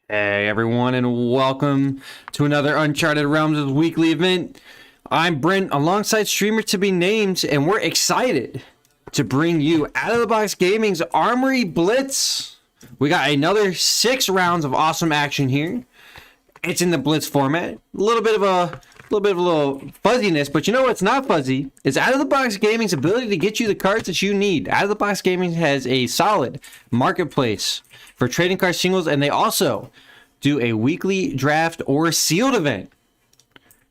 Hey everyone, and welcome to another Uncharted Realms weekly event. I'm Brent, alongside streamer to be named, and we're excited to bring you Out of the Box Gaming's Armory Blitz. We got another 6 rounds of awesome action here. It's in the Blitz format. A little bit of a fuzziness, but you know what's not fuzzy? It's Out of the Box Gaming's ability to get you the cards that you need. Out of the Box Gaming has a solid marketplace for trading card singles, and they also do a weekly draft or sealed event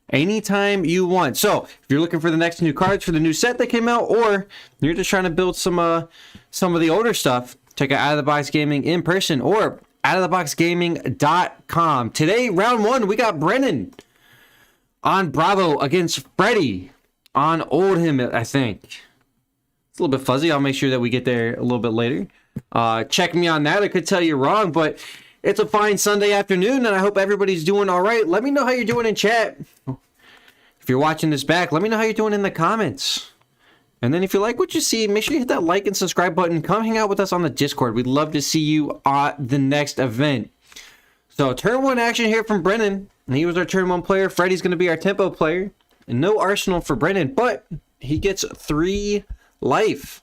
anytime you want. So if you're looking for the next new cards for the new set that came out, or you're just trying to build some of the older stuff, check out of the Box Gaming in person or outoftheboxgaming.com. Today, round 1, we got Brennan on Bravo against Freddy on Oldham, I think. It's a little bit fuzzy. I'll make sure that we get there a little bit later. Check me on that. I could tell you wrong, but it's a fine Sunday afternoon, and I hope everybody's doing all right. Let me know how you're doing in chat. If you're watching this back, let me know how you're doing in the comments. And then if you like what you see, make sure you hit that like and subscribe button. Come hang out with us on the Discord. We'd love to see you at the next event. So turn 1 action here from Brennan. He was our turn 1 player. Freddy's going to be our tempo player. And no arsenal for Brennan, but he gets 3 life.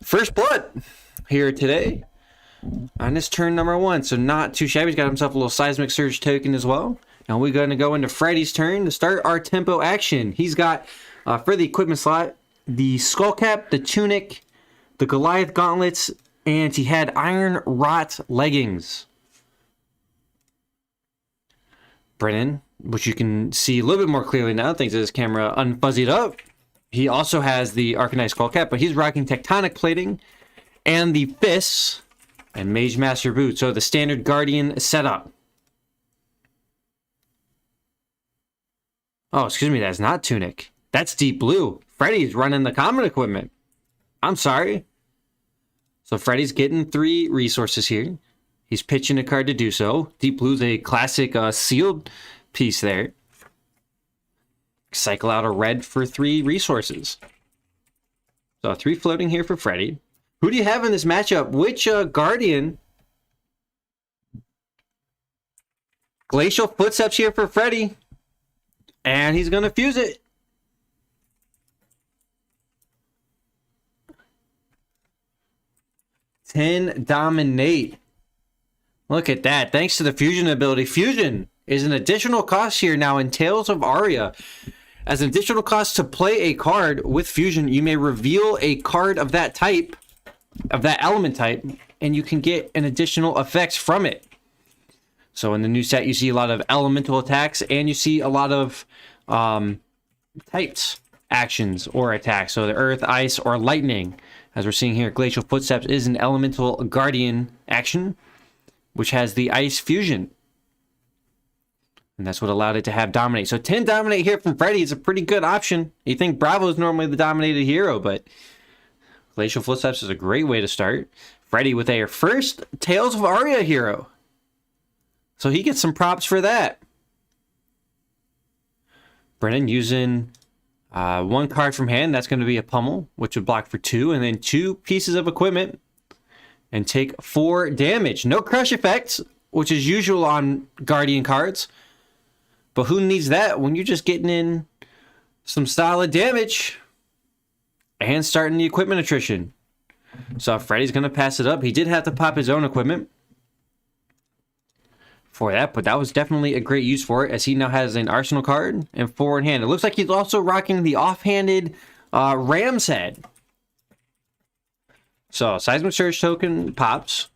First blood here today on his turn number 1. So not too shabby. He's got himself a little seismic surge token as well. And we're going to go into Freddy's turn to start our tempo action. He's got, for the equipment slot, the skull cap, the tunic, the Goliath gauntlets, and he had iron rot leggings. Brennan, which you can see a little bit more clearly now thanks to this camera unfuzzied up. He also has the Arcanite skull cap, but he's rocking tectonic plating and the fists and Mage Master boots. So the standard Guardian setup. Oh, excuse me, that's not tunic. That's deep blue. Freddy's running the common equipment. I'm sorry. So Freddy's getting 3 resources here. He's pitching a card to do so. Deep blue's a classic sealed piece there. Cycle out a red for 3 resources. So 3 floating here for Freddy. Who do you have in this matchup? Which Guardian? Glacial Footsteps here for Freddy. And he's going to fuse it. Dominate. Look at that. Thanks to the fusion ability. Fusion is an additional cost here now in Tales of Aria. As an additional cost to play a card with fusion, you may reveal a card of that type, of that element type, and you can get an additional effects from it. So in the new set, you see a lot of elemental attacks, and you see a lot of types, actions, or attacks. So the earth, ice, or lightning. As we're seeing here, Glacial Footsteps is an elemental guardian action, which has the ice fusion. And that's what allowed it to have dominate. So 10 dominate here from Freddy is a pretty good option. You think Bravo is normally the dominated hero, but Glacial Footsteps is a great way to start. Freddy with a first Tales of Aria hero. So he gets some props for that. Brennan using 1 card from hand. That's going to be a pummel, which would block for 2. And then 2 pieces of equipment and take 4 damage. No crush effects, which is usual on Guardian cards. But who needs that when you're just getting in some solid damage and starting the equipment attrition? So Freddy's going to pass it up. He did have to pop his own equipment for that, but that was definitely a great use for it, as he now has an arsenal card and 4 in hand. It looks like he's also rocking the offhanded Ram's Head. So Seismic Surge token pops.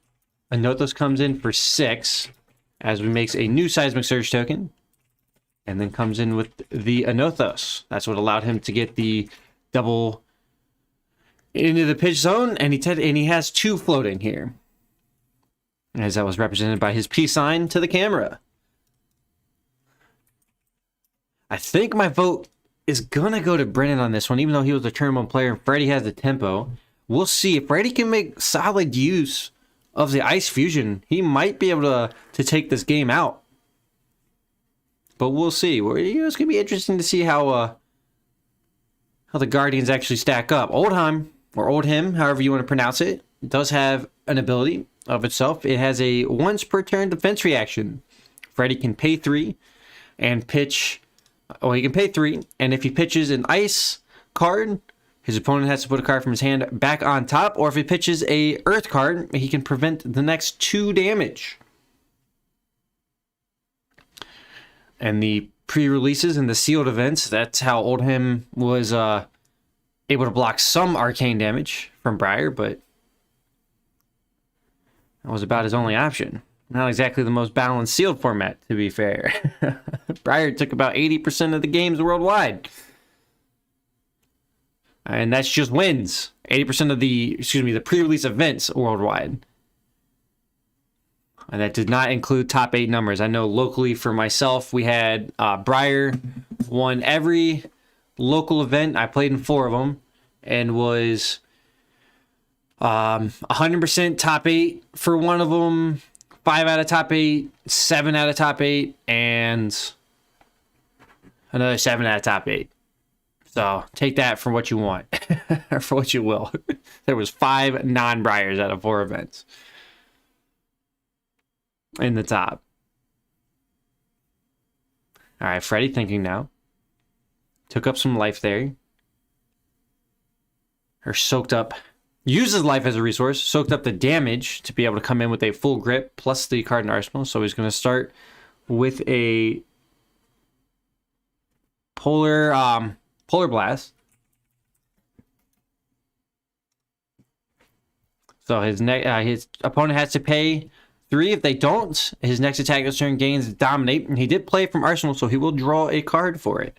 Anothos comes in for 6 as we makes a new Seismic Surge token. And then comes in with the Anothos. That's what allowed him to get the double into the pitch zone. And he has 2 floating here, as that was represented by his peace sign to the camera. I think my vote is going to go to Brennan on this one, even though he was a turn 1 player and Freddy has the tempo. We'll see. If Freddy can make solid use of the ice fusion, he might be able to take this game out. But we'll see. It's going to be interesting to see how the Guardians actually stack up. Oldhim, or Oldhim, however you want to pronounce it, does have an ability of itself. It has a once per turn defense reaction. Freddy can pay 3 and pitch. Oh, he can pay 3, and if he pitches an ice card, his opponent has to put a card from his hand back on top, or if he pitches a earth card, he can prevent the next 2 damage. And the pre-releases and the sealed events, that's how Oldhim was able to block some arcane damage from Briar, but that was about his only option. Not exactly the most balanced sealed format, to be fair. Briar took about 80% of the games worldwide. And that's just wins. 80% of the pre-release events worldwide. And that did not include top 8 numbers. I know locally for myself, we had Briar won every local event. I played in 4 of them and was 100% top 8 for one of them. 5 out of top 8, 7 out of top 8, and another 7 out of top 8. So take that for what you want, or for what you will. There was 5 non-Briars out of 4 events in the top. All right, Freddy thinking now. Took up some life there. Or soaked up. Uses life as a resource, soaked up the damage to be able to come in with a full grip plus the card in arsenal. So he's going to start with a polar blast. So his opponent has to pay 3. If they don't, his next attack this turn gains dominate. And he did play from arsenal, so he will draw a card for it.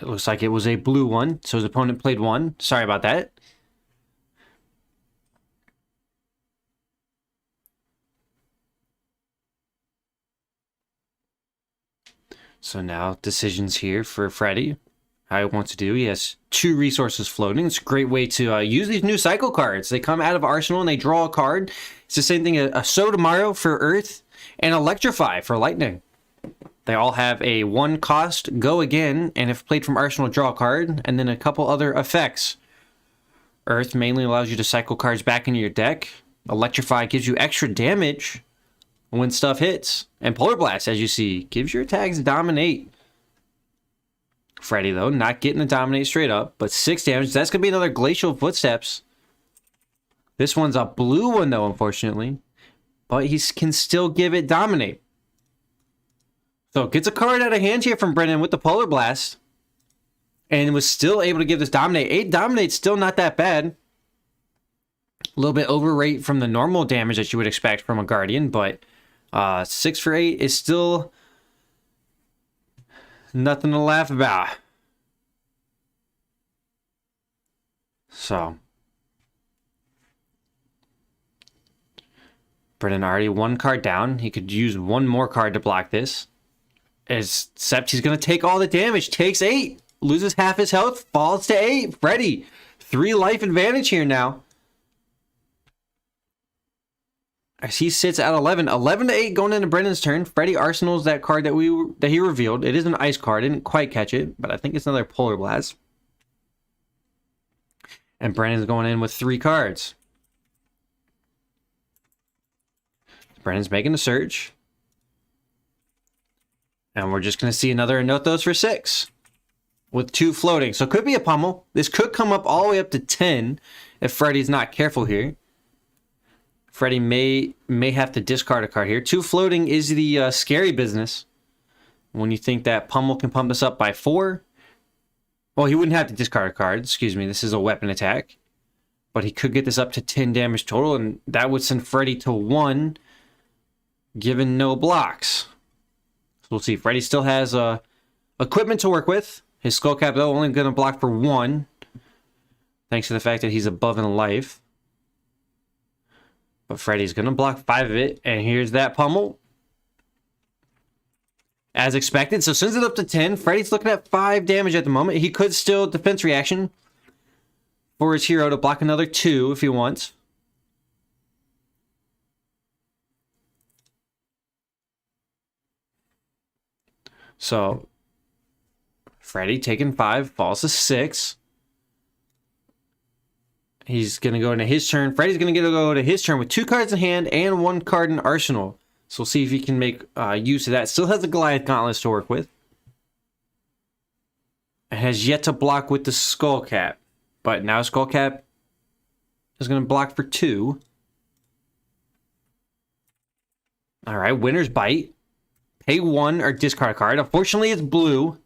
It looks like it was a blue one, so his opponent played 1. Sorry about that. So now decisions here for Freddy. How he wants to do. He has 2 resources floating. It's a great way to use these new cycle cards. They come out of arsenal and they draw a card. It's the same thing, a So Tomorrow for Earth and Electrify for Lightning. They all have a 1 cost, go again, and if played from arsenal, draw a card, and then a couple other effects. Earth mainly allows you to cycle cards back into your deck. Electrify gives you extra damage when stuff hits. And Polar Blast, as you see, gives your attacks dominate. Freddy, though, not getting the dominate straight up, but 6 damage. That's going to be another Glacial Footsteps. This one's a blue one, though, unfortunately. But he can still give it dominate. So gets a card out of hand here from Brennan with the Polar Blast. And was still able to give this dominate. 8 dominate's still not that bad. A little bit overrate from the normal damage that you would expect from a Guardian. But 6 for 8 is still nothing to laugh about. So Brennan already 1 card down. He could use 1 more card to block this. Except he's going to take all the damage. Takes 8. Loses half his health. Falls to 8. Freddy. 3 life advantage here now. As he sits at 11. 11 to 8 going into Brennan's turn. Freddy arsenals that card that he revealed. It is an ice card. I didn't quite catch it, but I think it's another Polar Blast. And Brennan's going in with 3 cards. Brennan's making a search. And we're just going to see another Anothos for 6. With 2 floating. So it could be a pummel. This could come up all the way up to 10 if Freddy's not careful here. Freddy may have to discard a card here. 2 floating is the scary business. When you think that pummel can pump this up by 4. Well, he wouldn't have to discard a card. Excuse me. This is a weapon attack. But he could get this up to 10 damage total. And that would send Freddy to 1. Given no blocks. So we'll see. Freddy still has equipment to work with. His skull cap, though, only going to block for 1. Thanks to the fact that he's above in life. But Freddy's going to block 5 of it. And here's that pummel. As expected. So sends it up to 10. Freddy's looking at 5 damage at the moment. He could still defense reaction for his hero to block another 2 if he wants. So Freddy taking 5, falls to 6. He's going to go into his turn. Freddy's going to go to his turn with 2 cards in hand and 1 card in arsenal. So we'll see if he can make use of that. Still has the Goliath Gauntlets to work with. And has yet to block with the Skull Cap. But now Skull Cap is going to block for 2. Alright, Winner's Bite. Pay 1 or discard a card. Unfortunately, it's blue.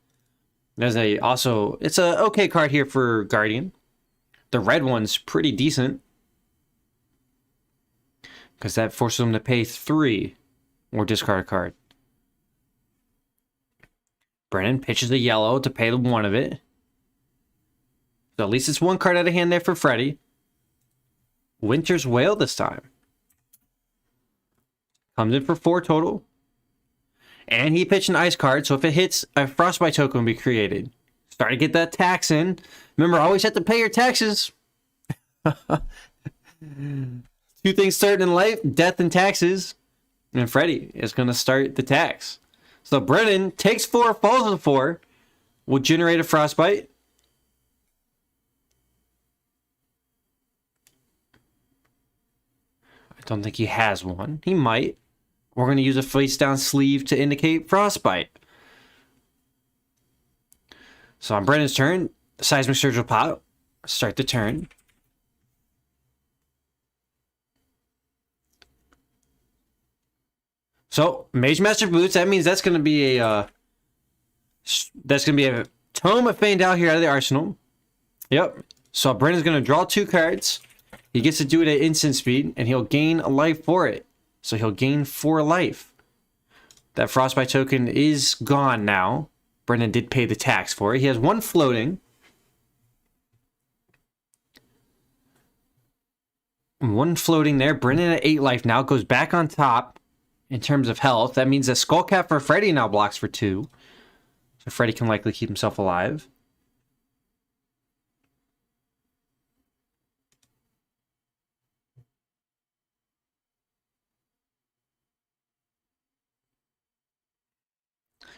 It's a okay card here for Guardian. The red one's pretty decent, because that forces him to pay 3 or discard a card. Brennan pitches a yellow to pay 1 of it. So at least it's 1 card out of hand there for Freddy. Winter's Wail this time. Comes in for 4 total. And he pitched an ice card, so if it hits, a Frostbite token will be created. Start to get that tax in. Remember, always have to pay your taxes. 2 things certain in life, death and taxes. And Freddy is going to start the tax. So Brennan takes 4, falls to 4. Will generate a Frostbite. I don't think he has one. He might. We're going to use a face down sleeve to indicate Frostbite. So on Brennan's turn, Seismic Surge will pop. Start the turn. So Mage Master Boots, that means that's going to be a Tome of Feigned Out here out of the arsenal. Yep. So Brennan's going to draw 2 cards. He gets to do it at instant speed, and he'll gain a life for it. So he'll gain 4 life. That Frostbite token is gone now. Brennan did pay the tax for it. He has 1 floating. 1 floating there. Brennan at 8 life now. Goes back on top in terms of health. That means that Skull Cap for Freddy now blocks for 2. So Freddy can likely keep himself alive.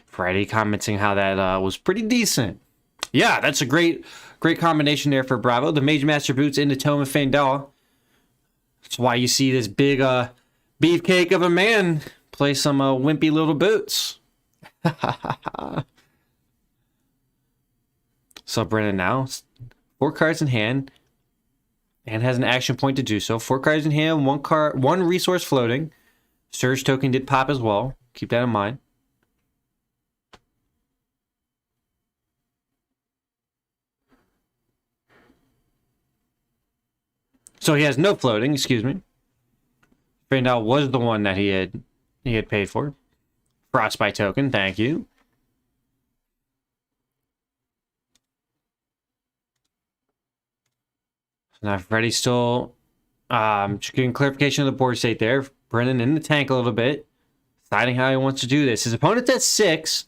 Freddy commenting how that was pretty decent. Yeah, that's a great combination there for Bravo. The Mage Master Boots into Tome of Feigned Out. That's why you see this big beefcake of a man play some wimpy little boots. So Brennan now, 4 cards in hand, and has an action point to do so. 4 cards in hand, 1 resource floating. Surge token did pop as well. Keep that in mind. So he has no floating, excuse me. Feigned Out was the one that he had paid for. Frostbite token, thank you. So now Freddy's still just getting clarification of the board state there. Brennan in the tank a little bit. Deciding how he wants to do this. His opponent's at 6.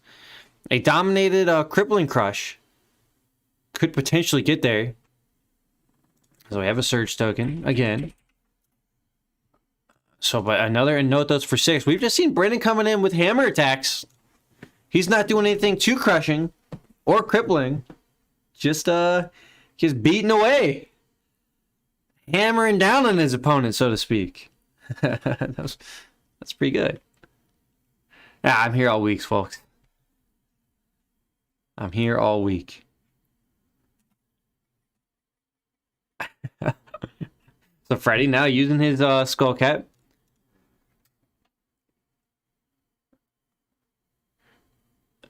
A dominated Crippling Crush could potentially get there. So we have a Surge token again. So, but another note those for 6. We've just seen Brennan coming in with hammer attacks. He's not doing anything too crushing or crippling. Just beating away. Hammering down on his opponent, so to speak. That's pretty good. Yeah, I'm here all week, folks. I'm here all week. So Freddy now using his Skull Cap.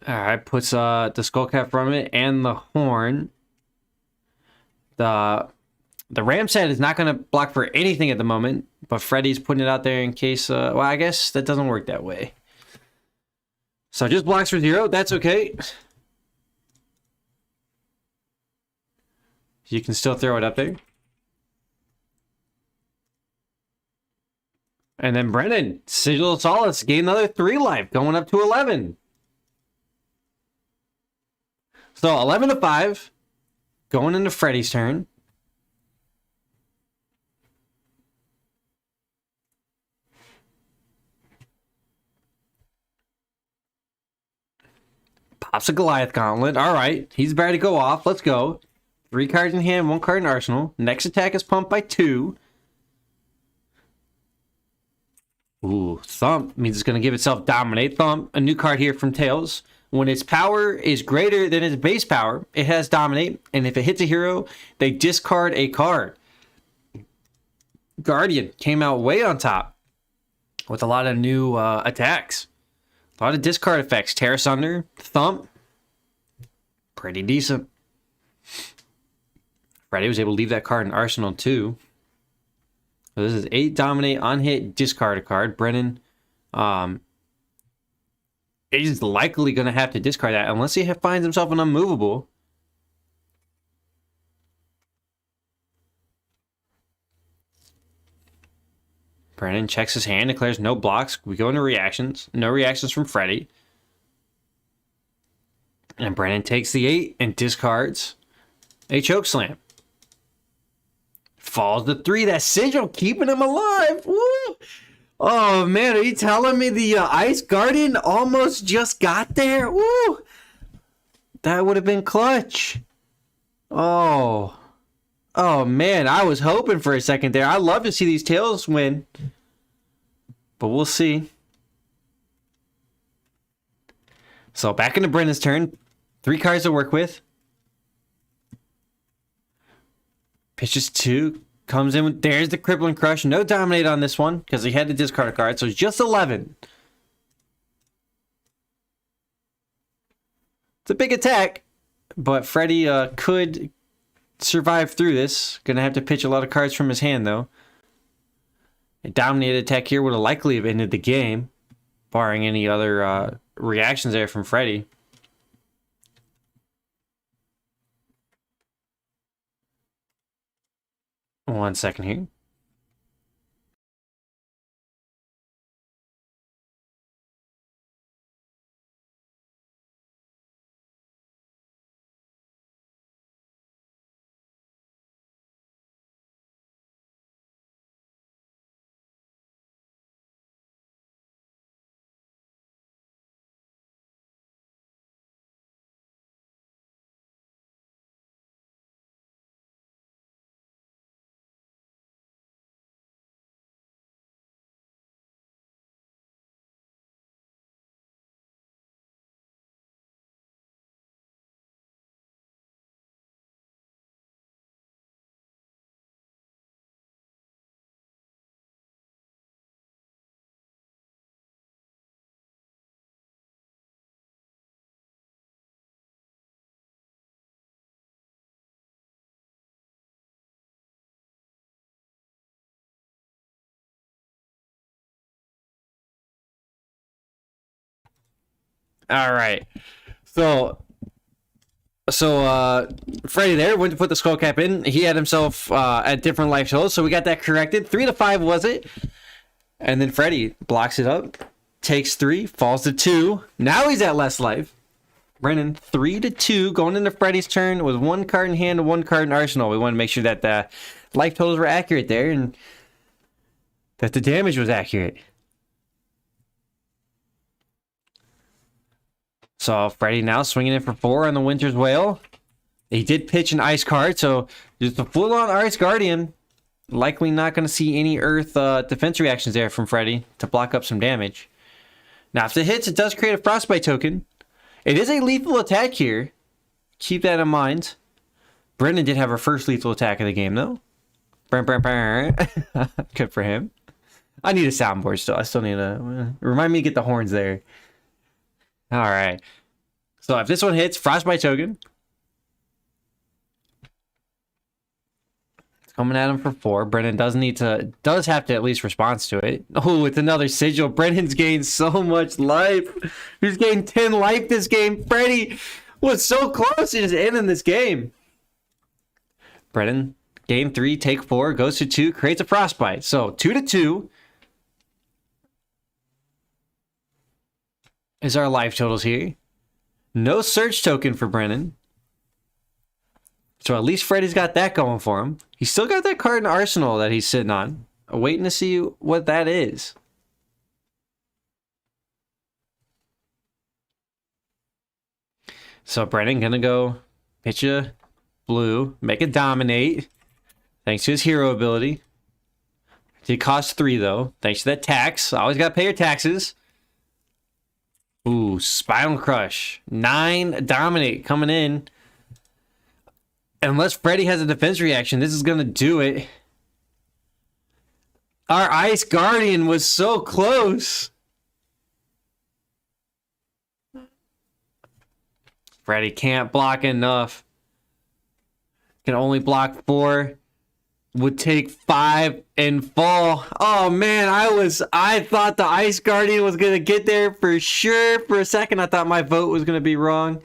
Alright, puts the Skull Cap from it and the horn. The Ram set is not going to block for anything at the moment, but Freddy's putting it out there in case, well, I guess that doesn't work that way. So just blocks for 0, that's okay. You can still throw it up there. And then Brennan, Sigil of Solace, gain another 3 life, going up to 11. So 11 to 5, going into Freddy's turn. Pops a Goliath Gauntlet. All right, he's about to go off. Let's go. 3 cards in hand, 1 card in arsenal. Next attack is pumped by 2. Ooh, Thump means it's going to give itself Dominate. Thump, a new card here from Tails. When its power is greater than its base power, it has Dominate. And if it hits a hero, they discard a card. Guardian came out way on top with a lot of new attacks. A lot of discard effects. Tear Asunder, Thump, pretty decent. Freddy was able to leave that card in Arsenal too. So this is 8 Dominate, on hit, discard a card. Brennan is likely going to have to discard that unless he finds himself an unmovable. Brennan checks his hand, declares no blocks. We go into reactions. No reactions from Freddy. And Brennan takes the 8 and discards a Chokeslam. Falls to 3. That sigil keeping him alive. Woo! Oh, man. Are you telling me the Ice Guardian almost just got there? Woo! That would have been clutch. Oh, man. I was hoping for a second there. I love to see these Tails win. But we'll see. So back into Brennan's turn. 3 cards to work with. Pitches 2. Comes in with, there's the Crippling Crush. No Dominate on this one because he had to discard a card. So it's just 11. It's a big attack. But Freddy could survive through this. Gonna have to pitch a lot of cards from his hand though. A Dominated attack here would have likely have ended the game. Barring any other reactions there from Freddy. One second here. All right. So Freddy there went to put the skull cap in. He had himself at different life totals, so we got that corrected. 3 to 5 was it? And then Freddy blocks it up, takes 3, falls to 2. Now he's at less life. Brennan 3 to 2 going into Freddy's turn with 1 card in hand and 1 card in arsenal. We want to make sure that the life totals were accurate there and that the damage was accurate. So Freddy now swinging in for 4 on the Winter's Wail. He did pitch an ice card, so just a full-on Ice Guardian. Likely not going to see any Earth defense reactions there from Freddy to block up some damage. Now, if it hits, it does create a Frostbite token. It is a lethal attack here. Keep that in mind. Brendan did have her first lethal attack of the game, though. Good for him. I need a soundboard still. I still need a... Remind me to get the horns there. All right. So if this one hits, Frostbite token. It's coming at him for 4. Brennan does have to at least respond to it. Oh, it's another sigil. Brennan's gained so much life. He's gained 10 life this game. Freddy was so close to just ending this game. Brennan, gain 3, take 4, goes to 2, creates a Frostbite. So 2 to 2. Is our life totals here. No search token for Brennan. So at least Freddy's got that going for him. He's still got that card in Arsenal that he's sitting on. Waiting to see what that is. So Brennan gonna go pitch a Blue, make it dominate. Thanks to his hero ability. Did cost 3 though. Thanks to that tax. Always gotta pay your taxes. Ooh, Spinal Crush. 9 dominate coming in. Unless Freddy has a defense reaction, this is gonna do it. Our Ice Guardian was so close. Freddy can't block enough. Can only block 4. Would take 5 and fall. Oh man, I thought the Ice Guardian was gonna get there for sure. For a second, I thought my vote was gonna be wrong.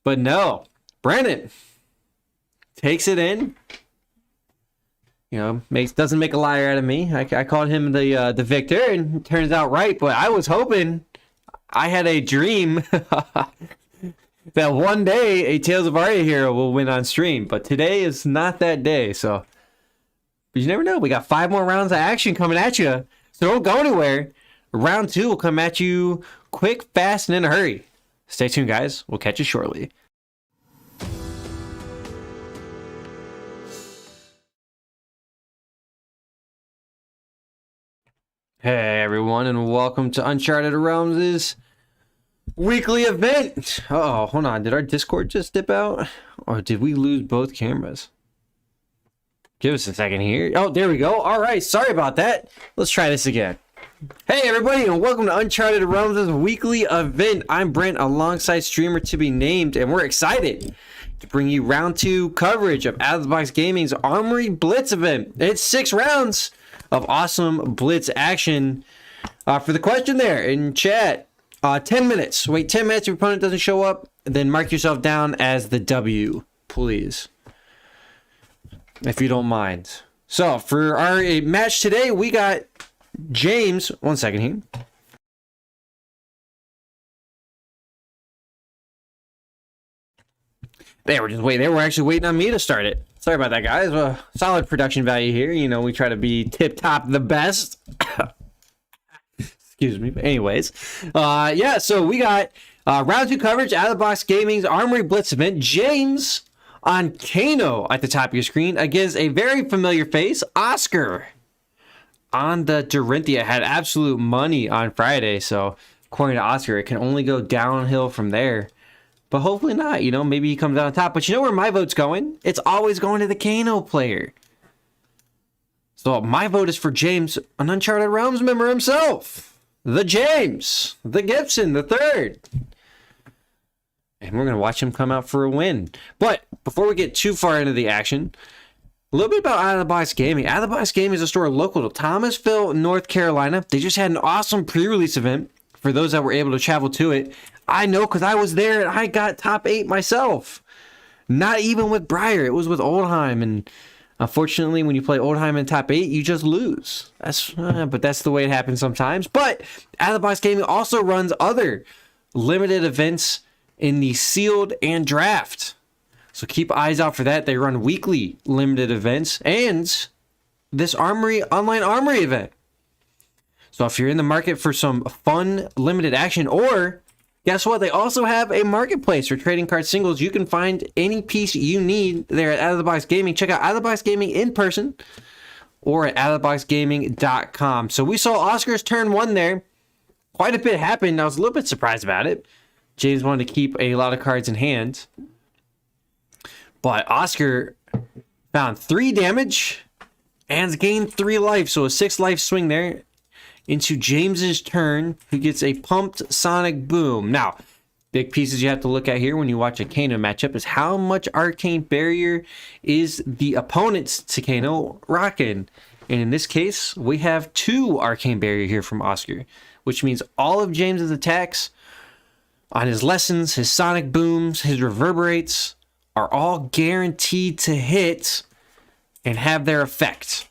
But no. Brennan takes it in. You know, doesn't make a liar out of me. I called him the victor, and it turns out right. But I was hoping, I had a dream that one day a Tales of Aria hero will win on stream. But today is not that day, so. But you never know. We got 5 more rounds of action coming at you, so don't go anywhere. Round 2 will come at you quick, fast, and in a hurry. Stay tuned, guys. We'll catch you shortly. Hey everyone, and welcome to Uncharted Realms' weekly event. Uh-oh, hold on. Did our Discord just dip out? Or did we lose both cameras? Give us a second here. Oh, there we go. All right, sorry about that. Let's try this again. Hey everybody, and welcome to Uncharted Realms' weekly event. I'm Brent, alongside streamer to be named, and we're excited to bring you round 2 coverage of Out of the Box Gaming's Armory Blitz event. It's 6 rounds of awesome Blitz action. For the question there in chat, 10 minutes. Wait 10 minutes if your opponent doesn't show up, then mark yourself down as the W, please. If you don't mind. So, for our match today, we got James. 1 second here. They were actually waiting on me to start it. Sorry about that, guys. Solid production value here. You know, we try to be tip-top the best. Excuse me. But anyways. Yeah, so we got round 2 coverage, Out of the Box Gaming's Armory Blitz event. James on Kano at the top of your screen against a very familiar face, Oscar. On the Dorinthia, had absolute money on Friday, so according to Oscar, it can only go downhill from there. But hopefully not, you know, maybe he comes out on top. But you know where my vote's going? It's always going to the Kano player. So my vote is for James, an Uncharted Realms member himself. The James, the Gibson, the third. And we're going to watch him come out for a win. But before we get too far into the action, a little bit about Out of the Box Gaming. Out of the Box Gaming is a store local to Thomasville, North Carolina. They just had an awesome pre-release event for those that were able to travel to it. I know because I was there and I got top 8 myself. Not even with Breyer. It was with Oldheim. And unfortunately, when you play Oldheim in top 8, you just lose. But that's the way it happens sometimes. But Out of the Box Gaming also runs other limited events in the sealed and draft. So keep eyes out for that. They run weekly limited events and this online armory event. So if you're in the market for some fun limited action, or guess what? They also have a marketplace for trading card singles. You can find any piece you need there at Out of the Box Gaming. Check out Out of the Box Gaming in person or at outoftheboxgaming.com. So we saw Oscar's turn 1 there. Quite a bit happened. I was a little bit surprised about it. James wanted to keep a lot of cards in hand. But Oscar found 3 damage and gained 3 life. So a 6 life swing there into James's turn, who gets a pumped Sonic Boom. Now, big pieces you have to look at here when you watch a Kano matchup is how much Arcane Barrier is the opponent's Kano rocking. And in this case, we have 2 Arcane Barrier here from Oscar, which means all of James's attacks on his lessons, his Sonic Booms, his Reverberates are all guaranteed to hit and have their effect.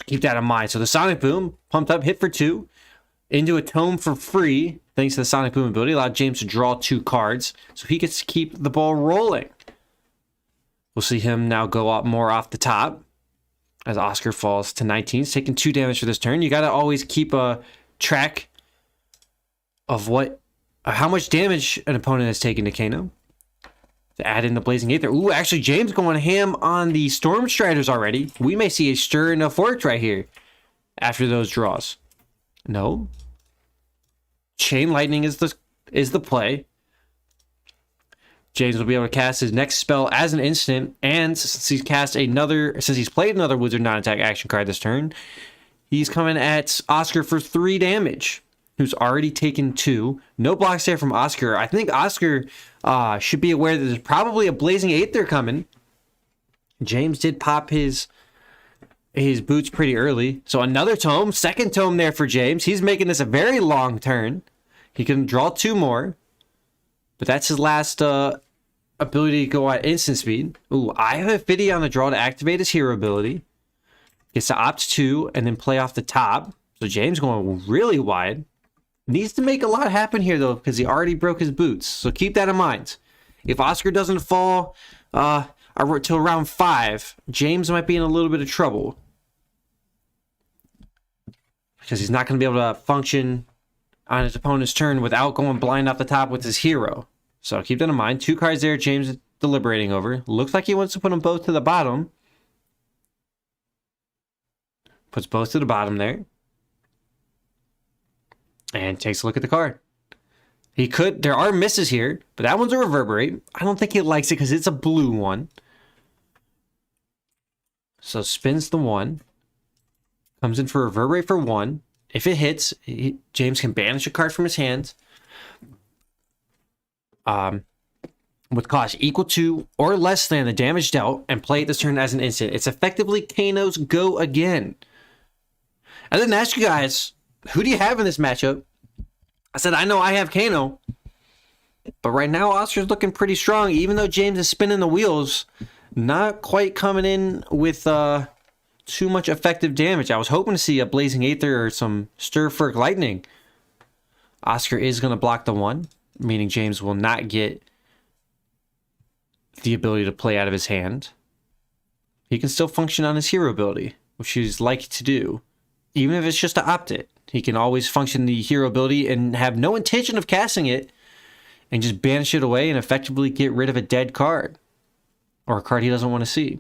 Keep that in mind. So the Sonic Boom, pumped up, hit for 2, into a tome for free, thanks to the Sonic Boom ability, allowed James to draw 2 cards, so he gets to keep the ball rolling. We'll see him now go up more off the top, as Oscar falls to 19. He's taking 2 damage for this turn. You got to always keep a track of how much damage an opponent has taken to Kano. to add in the Blazing Aether. Ooh, actually, James going ham on the Storm Striders already. We may see a stir and a fork right here after those draws. No. Chain Lightning is the play. James will be able to cast his next spell as an instant, and since he's played another Wizard non-attack action card this turn, he's coming at Oscar for 3 damage, who's already taken 2. No blocks there from Oscar. I think Oscar should be aware that there's probably a Blazing Aether coming. James did pop his boots pretty early. So another tome, second tome there for James. He's making this a very long turn. He can draw 2 more. But that's his last ability to go at instant speed. Ooh, I have Affinity on the draw to activate his hero ability. Gets to opt 2 and then play off the top. So James going really wide. Needs to make a lot happen here, though, because he already broke his boots. So keep that in mind. If Oscar doesn't fall till round 5, James might be in a little bit of trouble. Because he's not going to be able to function on his opponent's turn without going blind off the top with his hero. So keep that in mind. 2 cards there, James is deliberating over. Looks like he wants to put them both to the bottom. Puts both to the bottom there. And takes a look at the card. There are misses here, but that one's a Reverberate. I don't think he likes it because it's a blue one. So spins the 1. Comes in for Reverberate for 1. If it hits, James can banish a card from his hand. With cost equal to or less than the damage dealt, and play it this turn as an instant. It's effectively Kano's go again. I didn't ask you guys, who do you have in this matchup? I said, I know I have Kano. But right now, Oscar's looking pretty strong, even though James is spinning the wheels. Not quite coming in with too much effective damage. I was hoping to see a Blazing Aether or some Stir Fork Lightning. Oscar is going to block the 1, meaning James will not get the ability to play out of his hand. He can still function on his hero ability, which he's like to do. Even if it's just to opt it, he can always function the hero ability and have no intention of casting it and just banish it away and effectively get rid of a dead card or a card he doesn't want to see.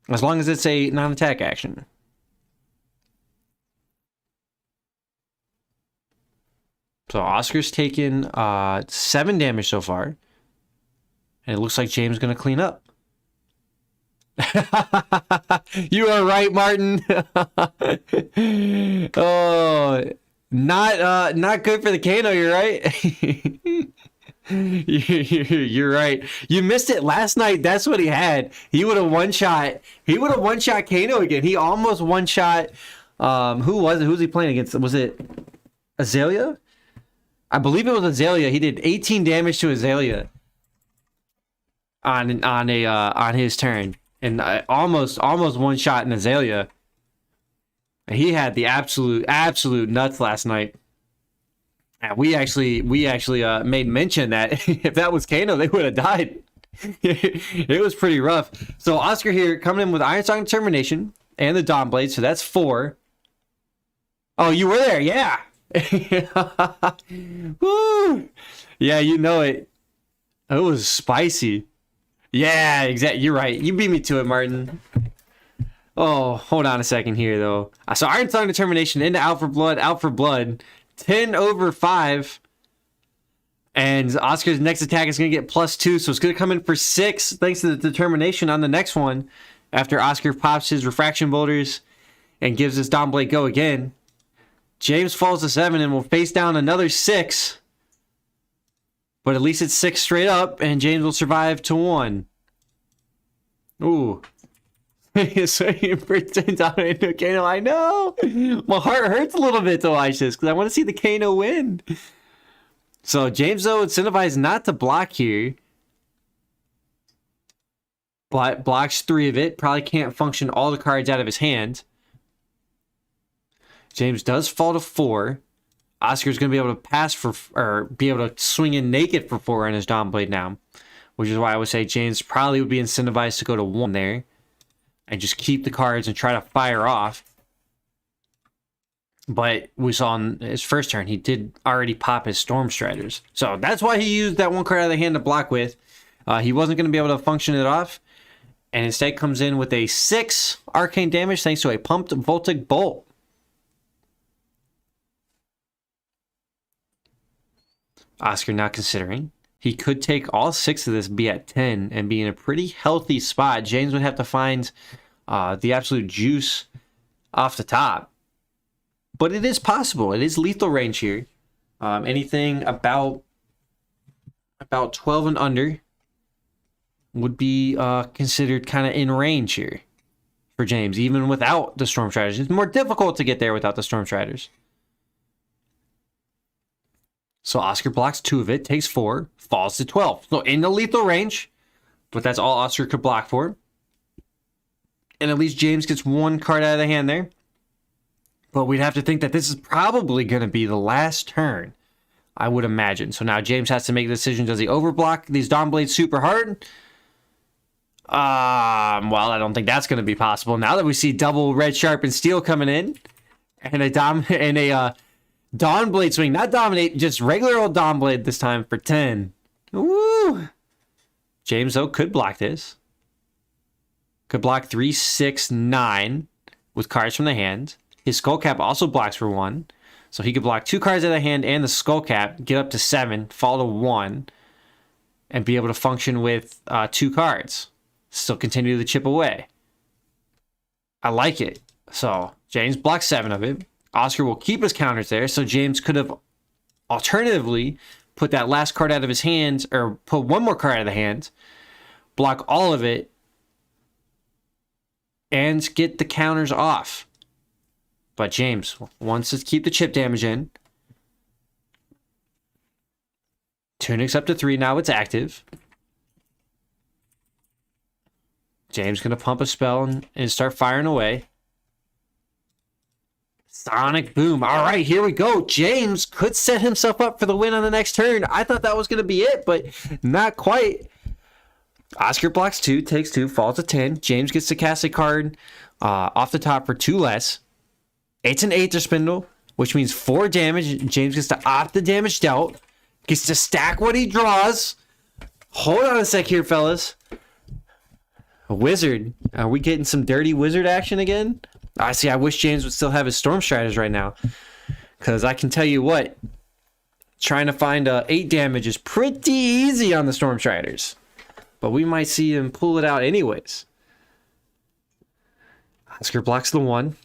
As long as it's a non-attack action. So Oscar's taken 7 damage so far. And it looks like James is going to clean up. You are right, Martin. Oh, not good for the Kano, you're right. You're right. You missed it last night. That's what he had. He would have one-shot Kano again. He almost one-shot who was it? Who was he playing against? Was it Azalea? I believe it was Azalea. He did 18 damage to Azalea on his turn. And almost one shot in Azalea. And he had the absolute nuts last night. And we actually made mention that if that was Kano, they would have died. It was pretty rough. So Oscar here coming in with Iron Song Determination and the Dawn Blade. So that's 4. Oh, you were there, yeah. Woo! Yeah, you know it. It was spicy. Yeah, exactly. You're right. You beat me to it, Martin. Oh, hold on a second here, though. So Iron Song Determination into Out for Blood. 10 over 5. And Oscar's next attack is going to get +2, so it's going to come in for 6 thanks to the Determination on the next one. After Oscar pops his Refraction Boulders and gives his Dawn Blade go again. James falls to 7 and will face down another 6. But at least it's 6 straight up, and James will survive to 1. Ooh. So you pretend I'm into Kano. I know. My heart hurts a little bit to watch this, because I want to see the Kano win. So James, though, incentivized not to block here. But blocks 3 of it. Probably can't function all the cards out of his hand. James does fall to 4. Oscar's going to be able to pass or be able to swing in naked for 4 on his Dawn Blade now. Which is why I would say James probably would be incentivized to go to 1 there. And just keep the cards and try to fire off. But we saw on his first turn, he did already pop his Storm Striders. So that's why he used that 1 card out of the hand to block with. He wasn't going to be able to function it off, and instead comes in with a 6 arcane damage thanks to a pumped Voltic Bolt. Oscar now considering. He could take all 6 of this, be at 10, and be in a pretty healthy spot. James would have to find the absolute juice off the top. But it is possible. It is lethal range here. Anything about 12 and under would be considered kind of in range here for James, even without the Storm Striders. It's more difficult to get there without the Storm Striders. So Oscar blocks 2 of it, takes 4, falls to 12. So in the lethal range, but that's all Oscar could block for. And at least James gets 1 card out of the hand there. But we'd have to think that this is probably going to be the last turn, I would imagine. So now James has to make a decision. Does he overblock these Dawn Blades super hard? Well, I don't think that's going to be possible. Now that we see double red, sharp, and steel coming in, and a Dawn Blade swing, not Dominate, just regular old Dawn Blade this time for 10. Woo! James, though, could block this. Could block 3, 6, 9 with cards from the hand. His Skull Cap also blocks for 1. So he could block 2 cards out of the hand and the Skull Cap, get up to 7, fall to 1, and be able to function with 2 cards. Still continue to chip away. I like it. So James blocks 7 of it. Oscar will keep his counters there. So James could have alternatively put that last card out of his hand, or put 1 more card out of the hand, block all of it, and get the counters off. But James wants to keep the chip damage in. Tunic's up to 3. Now it's active. James going to pump a spell and start firing away. Sonic Boom. All right, here we go. James could set himself up for the win on the next turn. I thought that was going to be it, but not quite. Oscar blocks 2, takes 2, falls to 10. James gets to cast a card off the top for 2 less. It's an Aether Spindle, which means 4 damage. James gets to opt the damage dealt. Gets to stack what he draws. Hold on a sec here, fellas. A wizard. Are we getting some dirty wizard action again? I see. I wish James would still have his Storm Striders right now. Because I can tell you what. Trying to find 8 damage is pretty easy on the Storm Striders. But we might see him pull it out anyways. Oscar blocks the 1.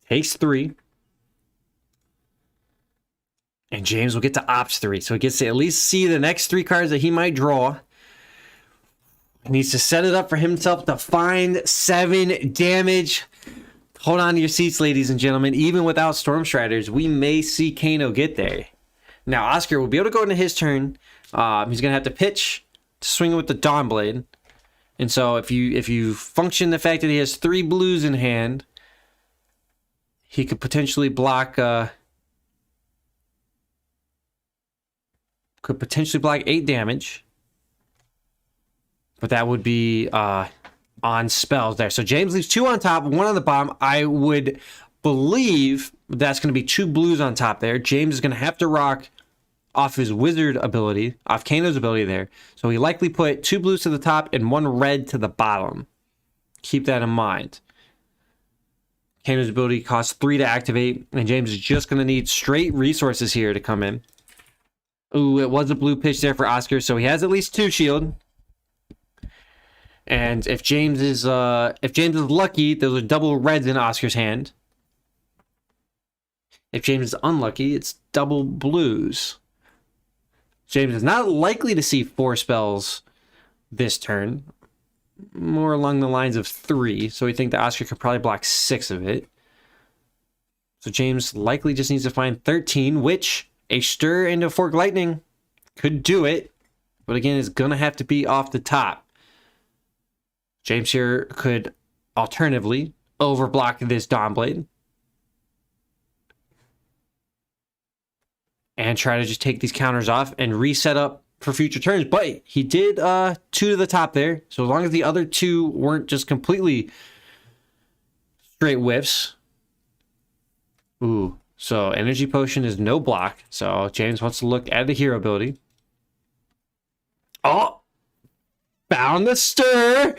Takes 3. And James will get to opt 3. So he gets to at least see the next 3 cards that he might draw. He needs to set it up for himself to find 7 damage. Hold on to your seats, ladies and gentlemen. Even without Storm Striders, we may see Kano get there. Now, Oscar will be able to go into his turn. He's going to have to pitch to swing with the Dawn Blade. And so if you function the fact that he has 3 blues in hand, he could potentially block 8 damage. But that would be on spells there. So James leaves 2 on top, 1 on the bottom. I would believe that's going to be 2 blues on top there. James is going to have to rock off his wizard ability, off Kano's ability there. So he likely put 2 blues to the top and 1 red to the bottom. Keep that in mind. Kano's ability costs 3 to activate, and James is just going to need straight resources here to come in. Ooh, it was a blue pitch there for Oscar, so he has at least 2 shield. And if James is lucky, those are double reds in Oscar's hand. If James is unlucky, it's double blues. James is not likely to see 4 spells this turn. More along the lines of 3. So we think that Oscar could probably block 6 of it. So James likely just needs to find 13, which a Stir into Fork Lightning could do it. But again, it's going to have to be off the top. James here could alternatively overblock this Dawn Blade. And try to just take these counters off and reset up for future turns. But he did 2 to the top there. So as long as the other 2 weren't just completely straight whiffs. Ooh. So Energy Potion is no block. So James wants to look at the hero ability. Oh, found the stir.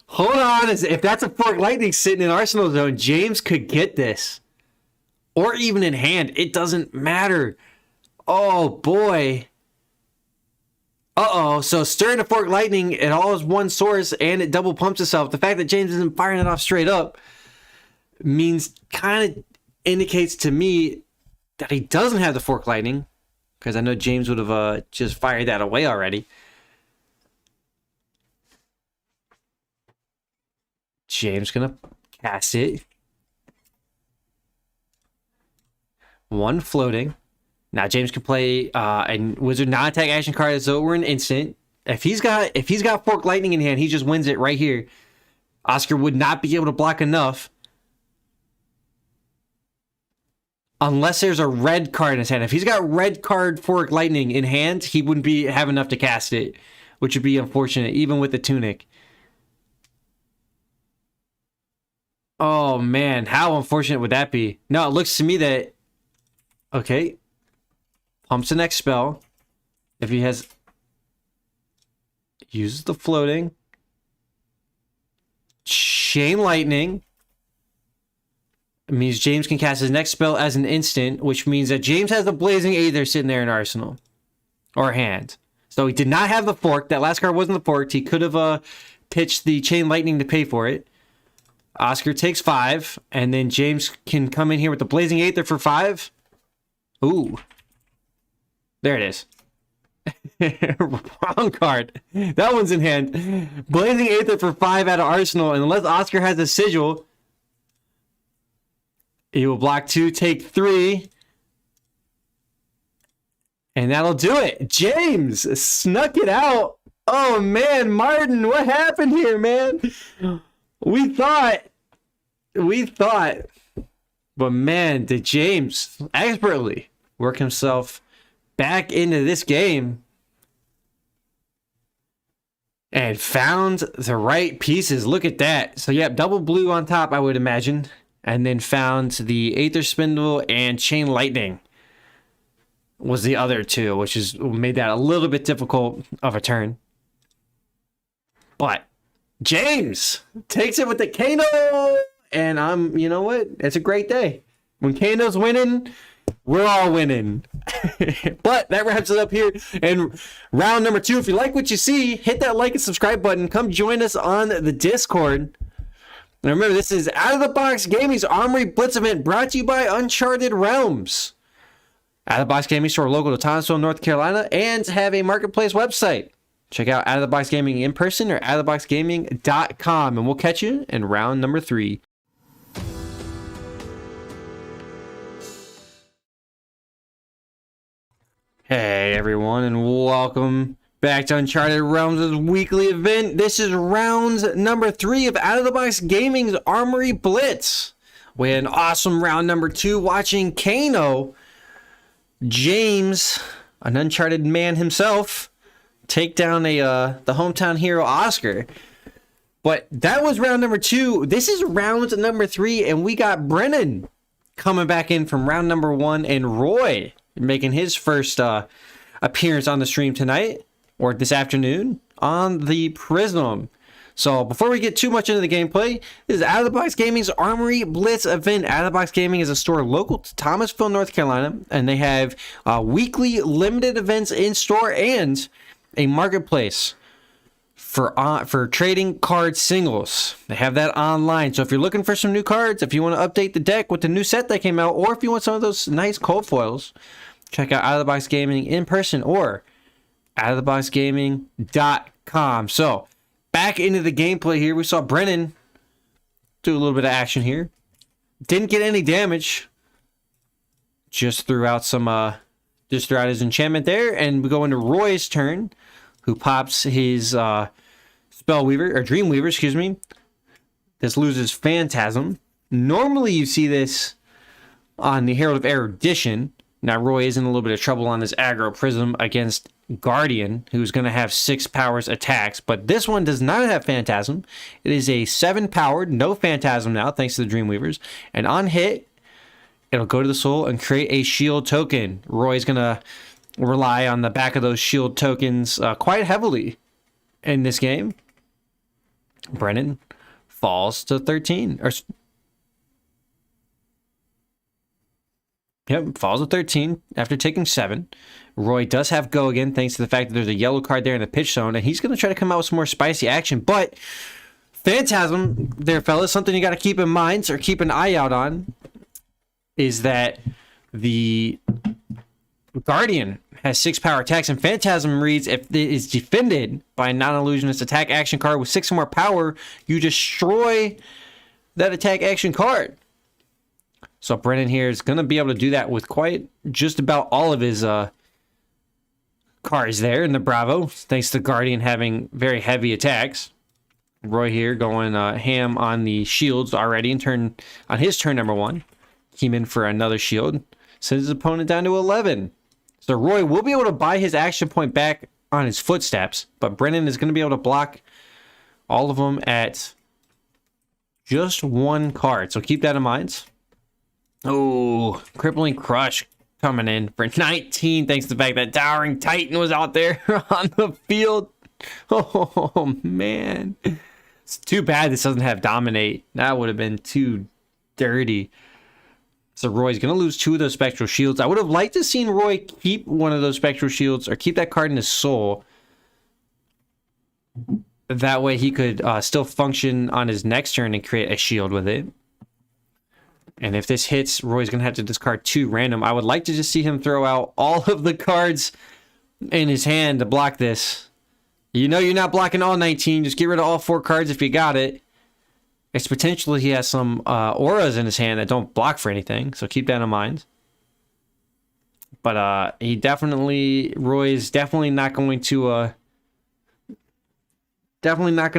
Hold on. If that's a Fork Lightning sitting in Arsenal zone, James could get this. Or even in hand. It doesn't matter. Oh, boy. Uh-oh. So stir and a Fork Lightning, it all is one source, and it double pumps itself. The fact that James isn't firing it off straight up means, kind of indicates to me that he doesn't have the Fork Lightning. Because I know James would have just fired that away already. James gonna cast it. One floating. Now James can play a wizard non-attack action card as though it were an instant. If he's got Fork Lightning in hand, he just wins it right here. Oscar would not be able to block enough. Unless there's a red card in his hand. If he's got red card Fork Lightning in hand, he wouldn't have enough to cast it, which would be unfortunate, even with the Tunic. Oh, man. How unfortunate would that be? No, it looks to me that... Okay. Pumps the next spell. If he has... Uses the floating. Chain Lightning. It means James can cast his next spell as an instant, which means that James has the Blazing Aether sitting there in Arsenal. Or hand. So he did not have the Fork. That last card wasn't the Fork. He could have pitched the Chain Lightning to pay for it. Oscar takes 5. And then James can come in here with the Blazing Aether for 5. Ooh. There it is. Wrong card. That one's in hand. Blazing Aether for 5 out of Arsenal. And unless Oscar has a Sigil... He will block 2, take 3. And that'll do it. James snuck it out. Oh, man. Martin, what happened here, man? We thought. But, man, did James expertly work himself back into this game. And found the right pieces. Look at that. So, yeah, double blue on top, I would imagine. And then found the Aether Spindle and Chain Lightning was the other two, which is made that a little bit difficult of a turn. But James takes it with the Kano, and you know what? It's a great day. When Kano's winning, we're all winning. But that wraps it up here in round number 2. If you like what you see, hit that like and subscribe button. Come join us on the Discord. And remember, this is Out of the Box Gaming's Armory Blitz event brought to you by Uncharted Realms. Out of the Box Gaming store local to Thomasville, North Carolina, and have a marketplace website. Check out Out of the Box Gaming in person or outoftheboxgaming.com, and we'll catch you in round number 3. Hey everyone, and welcome back to Uncharted Realms' weekly event. This is round number 3 of Out of the Box Gaming's Armory Blitz. We had an awesome round number 2 watching Kano, James, an Uncharted man himself, take down the hometown hero Oscar. But that was round number 2. This is round number 3, and we got Brennan coming back in from round number 1, and Roy making his first appearance on the stream tonight. Or this afternoon on the Prism. So before we get too much into the gameplay, this is Out of the Box Gaming's Armory Blitz event. Out of the Box Gaming is a store local to Thomasville, North Carolina, and they have weekly limited events in store and a marketplace for trading card singles. They have that online. So if you're looking for some new cards, if you want to update the deck with the new set that came out, or if you want some of those nice cold foils, check out Out of the Box Gaming in person or outoftheboxgaming.com. So, back into the gameplay here. We saw Brennan do a little bit of action here. Didn't get any damage. Just threw out his enchantment there. And we go into Roy's turn, who pops his Dreamweaver, excuse me. This loses Phantasm. Normally you see this on the Herald of Erudition. Now Roy is in a little bit of trouble on this aggro Prism against Guardian, who's going to have 6 powers attacks, but this one does not have Phantasm. It is a 7 powered, no Phantasm now, thanks to the Dreamweavers. And on hit, it'll go to the soul and create a shield token. Roy's going to rely on the back of those shield tokens quite heavily in this game. Brennan falls to 13. Yep, falls to 13 after taking 7. Roy does have go again, thanks to the fact that there's a yellow card there in the pitch zone, and he's going to try to come out with some more spicy action. But Phantasm there, fellas, something you got to keep in mind or keep an eye out on is that the Guardian has 6 power attacks, and Phantasm reads if it is defended by a non-illusionist attack action card with 6 or more power, you destroy that attack action card. So Brennan here is going to be able to do that with quite just about all of his cards there in the Bravo, thanks to Guardian having very heavy attacks. Roy here going ham on the shields already on his turn number 1. Came in for another shield, sends his opponent down to 11. So Roy will be able to buy his action point back on his footsteps, but Brennan is going to be able to block all of them at just 1 card. So keep that in mind. Oh, Crippling Crush coming in for 19, thanks to the fact that Towering Titan was out there on the field. Oh, man. It's too bad this doesn't have Dominate. That would have been too dirty. So Roy's going to lose 2 of those Spectral Shields. I would have liked to seen Roy keep one of those Spectral Shields or keep that card in his soul. That way he could still function on his next turn and create a shield with it. And if this hits, Roy's going to have to discard 2 random. I would like to just see him throw out all of the cards in his hand to block this. You know you're not blocking all 19. Just get rid of all 4 cards if you got it. It's potentially he has some auras in his hand that don't block for anything, so keep that in mind. But Roy's definitely not going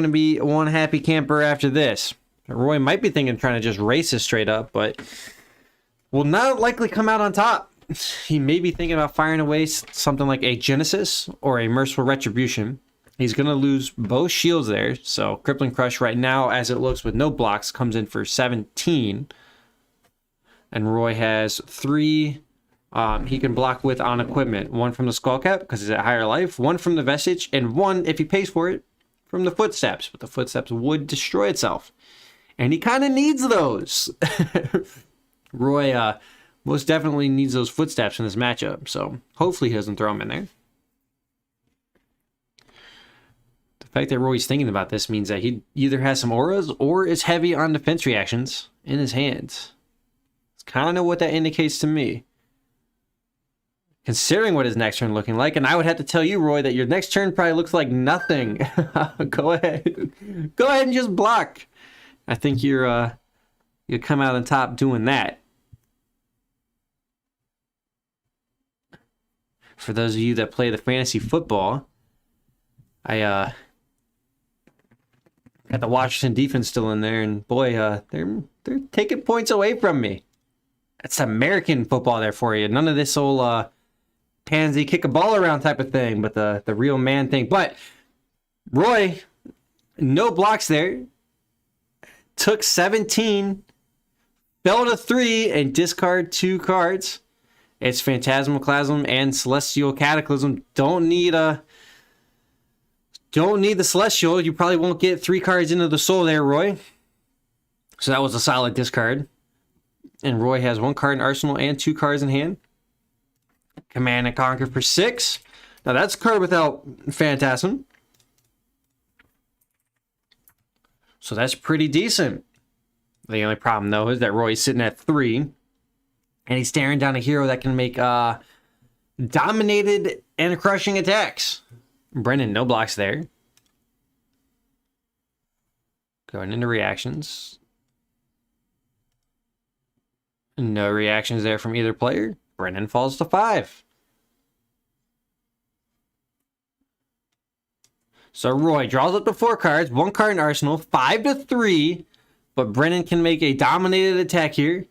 to be one happy camper after this. Roy might be thinking trying to just race this straight up, but will not likely come out on top. He may be thinking about firing away something like a Genesis or a Merciful Retribution. He's going to lose both shields there. So Crippling Crush right now, as it looks with no blocks, comes in for 17. And Roy has 3 he can block with on equipment. 1 from the Skull Cap, because he's at higher life. 1 from the Vestige. And 1, if he pays for it, from the Footsteps. But the Footsteps would destroy itself. And he kind of needs those. Roy most definitely needs those Footsteps in this matchup. So hopefully he doesn't throw them in there. The fact that Roy's thinking about this means that he either has some auras or is heavy on defense reactions in his hands. It's kind of what that indicates to me. Considering what his next turn looking like, and I would have to tell you, Roy, that your next turn probably looks like nothing. Go ahead. Go ahead and just block. I think you'll come out on top doing that. For those of you that play the fantasy football, I got the Washington defense still in there, and boy, they're taking points away from me. That's American football there for you. None of this old pansy kick a ball around type of thing, but the real man thing. But Roy, no blocks there. Took 17, fell to 3, and discard 2 cards. It's Phantasmoclasm and Celestial Cataclysm. Don't need the Celestial. You probably won't get 3 cards into the soul there, Roy. So that was a solid discard. And Roy has 1 card in arsenal and 2 cards in hand. Command and Conquer for 6. Now that's a card without Phantasm. So that's pretty decent. The only problem, though, is that Roy's sitting at 3. And he's staring down a hero that can make dominated and crushing attacks. Brennan, no blocks there. Going into reactions. No reactions there from either player. Brennan falls to 5. So Roy draws up the 4 cards, 1 card in arsenal, 5 to 3. But Brennan can make a dominated attack here.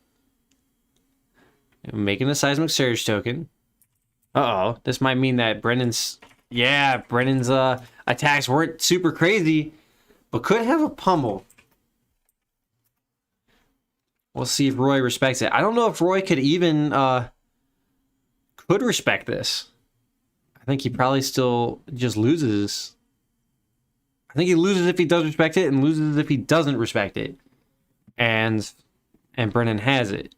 Making a Seismic Surge token. Uh-oh. This might mean that Brennan's attacks weren't super crazy, but could have a pummel. We'll see if Roy respects it. I don't know if Roy could even could respect this. think he probably still just loses. I think he loses if he does respect it and loses if he doesn't respect it. And Brennan has it.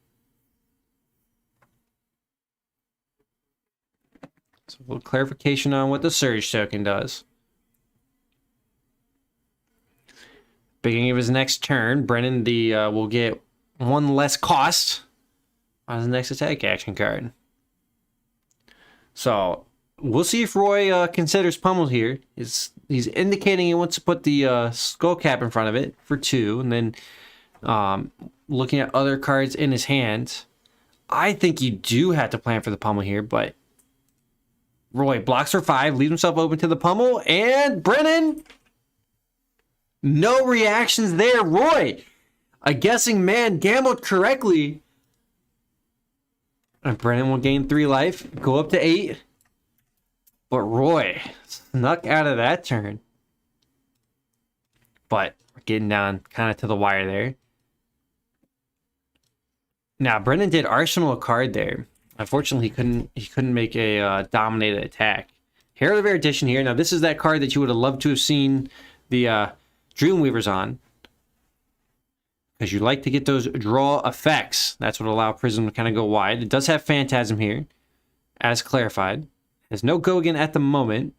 So a little clarification on what the surge token does. Beginning of his next turn, Brennan will get one less cost on his next attack action card. So we'll see if Roy considers pummel here. He's indicating he wants to put the skull cap in front of it for 2, and then looking at other cards in his hand. I think you do have to plan for the pummel here, but Roy blocks for 5, leaves himself open to the pummel, and Brennan, no reactions there. Roy, a guessing man, gambled correctly. And Brennan will gain 3 life, go up to 8. But Roy snuck out of that turn. But we're getting down kind of to the wire there. Now, Brennan did Arsenal a card there. Unfortunately, he couldn't make a dominated attack. Herald of Erudition here. Now, this is that card that you would have loved to have seen the Dreamweavers on. Because you like to get those draw effects. That's what allow Prism to kind of go wide. It does have Phantasm here, as clarified. There's no go again at the moment.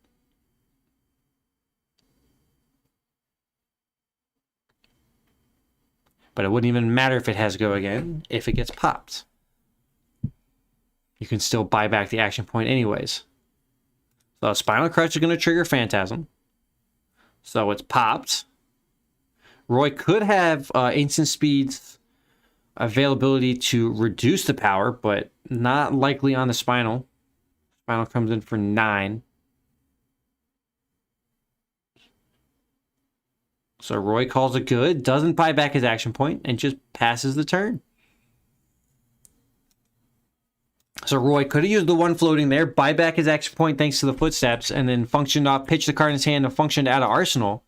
But it wouldn't even matter if it has go again if it gets popped. You can still buy back the action point anyways. So Spinal Crush is going to trigger Phantasm. So it's popped. Roy could have instant speed's availability to reduce the power, but not likely on the Spinal. Spinal comes in for 9. So Roy calls it good, doesn't buy back his action point, and just passes the turn. So Roy could have used the 1 floating there, buy back his action point thanks to the footsteps, and then functioned off, pitch the card in his hand, and functioned out of Arsenal.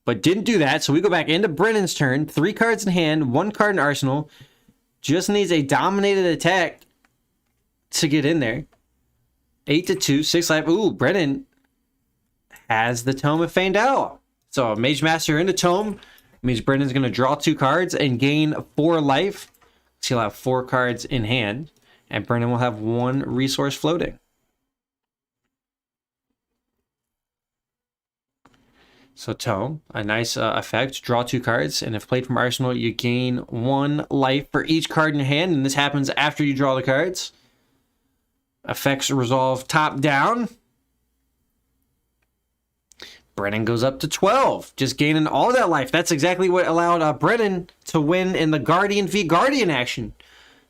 But didn't do that, so we go back into Brennan's turn. 3 cards in hand, 1 card in Arsenal. Just needs a dominated attack to get in there. 8-2, 6 life. Ooh, Brennan has the Tome of Feigned Owl. So Mage Master into Tome means Brennan's going to draw 2 cards and gain 4 life. So he'll have 4 cards in hand. And Brennan will have 1 resource floating. So Tome, a nice effect. Draw 2 cards, and if played from Arsenal, you gain 1 life for each card in your hand, and this happens after you draw the cards. Effects resolve top down. Brennan goes up to 12, just gaining all that life. That's exactly what allowed Brennan to win in the Guardian v Guardian action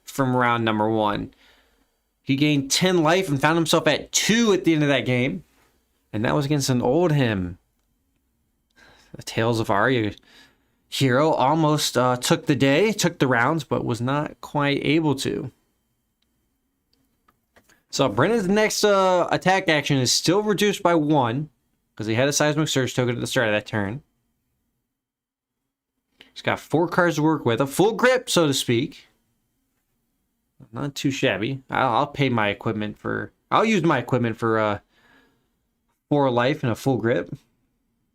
from round number 1. He gained 10 life and found himself at 2 at the end of that game, and that was against an old him. The Tales of Aria hero almost took the day, took the rounds, but was not quite able to. So Brennan's next attack action is still reduced by 1, because he had a Seismic Surge token at the start of that turn. He's got 4 cards to work with, a full grip, so to speak. Not too shabby. I'll pay my equipment for... I'll use my equipment for 4 life and a full grip.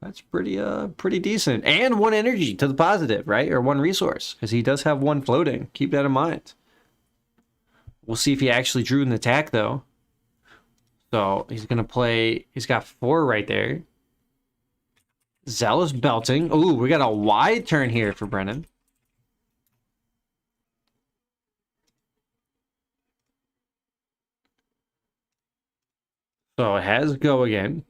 That's pretty decent. And 1 energy to the positive, right? Or 1 resource, because he does have 1 floating. Keep that in mind. We'll see if he actually drew an attack, though. So he's going to play... He's got 4 right there. Zealous Belting. Ooh, we got a wide turn here for Brennan. So it has go again.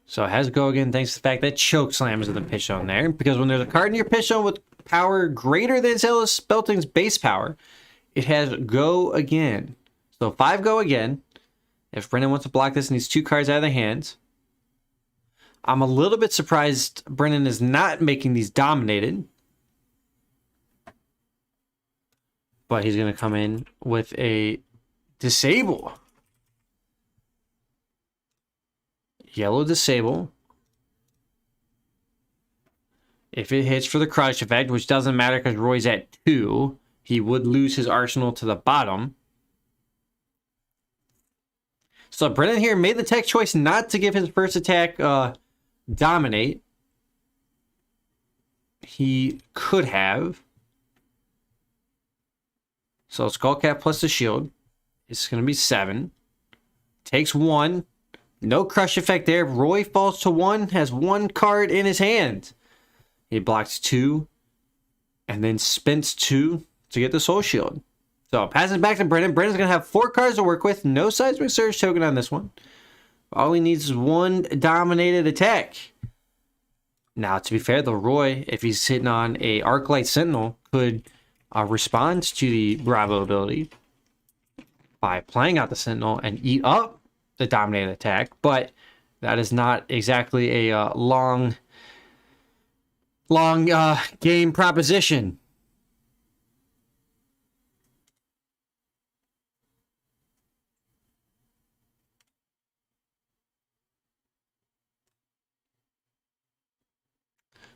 So it has go again thanks to the fact that Choke Slam is in the pitch zone there. Because when there's a card in your pitch zone with power greater than Zealous Belting's base power, it has go again. So 5 go again. If Brennan wants to block this and needs 2 cards out of the hand. I'm a little bit surprised Brennan is not making these dominated. But he's going to come in with a disable. Yellow disable. If it hits for the crush effect, which doesn't matter because Roy's at 2, he would lose his arsenal to the bottom. So Brennan here made the tech choice not to give his first attack dominate. He could have. So Skullcap plus the shield. It's going to be 7. Takes 1. No crush effect there. Roy falls to 1. Has 1 card in his hand. He blocks 2. And then spends 2 to get the soul shield. So passing it back to Brennan. Brennan's going to have 4 cards to work with. No seismic surge token on this one. All he needs is 1 dominated attack. Now, to be fair, though, Roy, if he's sitting on a Arclight Sentinel, could respond to the Bravo ability by playing out the Sentinel and eat up the dominated attack. But that is not exactly a long game proposition.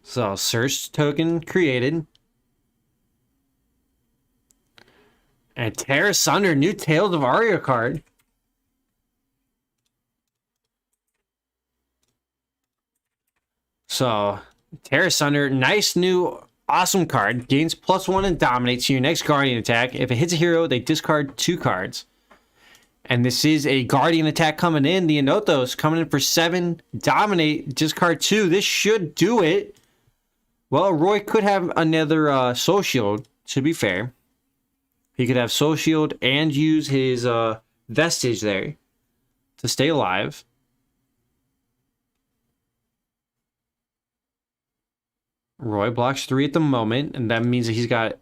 So, search token created. And Tear Asunder, new Tales of Aria card. So, Tear Asunder, nice new awesome card. Gains +1 and dominates your next Guardian attack. If it hits a hero, they discard 2 cards. And this is a Guardian attack coming in. The Enothos coming in for 7. Dominate, discard 2. This should do it. Well, Roy could have another Soul Shield, to be fair. He could have Soul Shield and use his Vestige there to stay alive. Roy blocks 3 at the moment, and that means that he's got...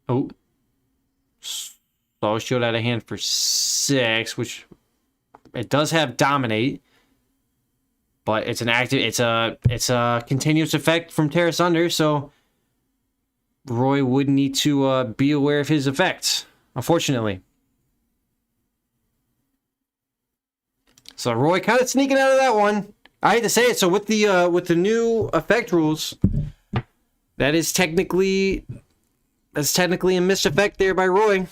Oh. Soul Shield out of hand for 6, which... It does have Dominate. But it's an active... It's a continuous effect from Tear Asunder, so... Roy would need to be aware of his effects, unfortunately. So Roy kind of sneaking out of that one. I hate to say it. So with the new effect rules, that's technically a missed effect there by Roy.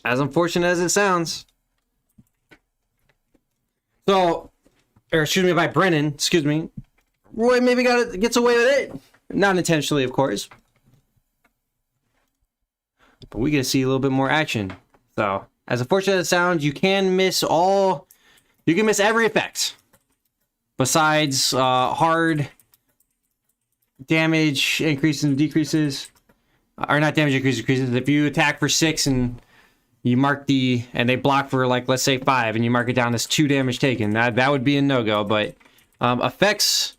As unfortunate as it sounds. So, or excuse me, by Brennan. Excuse me. Roy maybe gets away with it. Not intentionally, of course. But we get to see a little bit more action. So, as unfortunate as it sounds, you can miss every effect. Besides hard damage increases and decreases. Or not damage increases. If you attack for 6 and you mark and they block for, like, let's say 5, and you mark it down as 2 damage taken, that would be a no-go. But effects...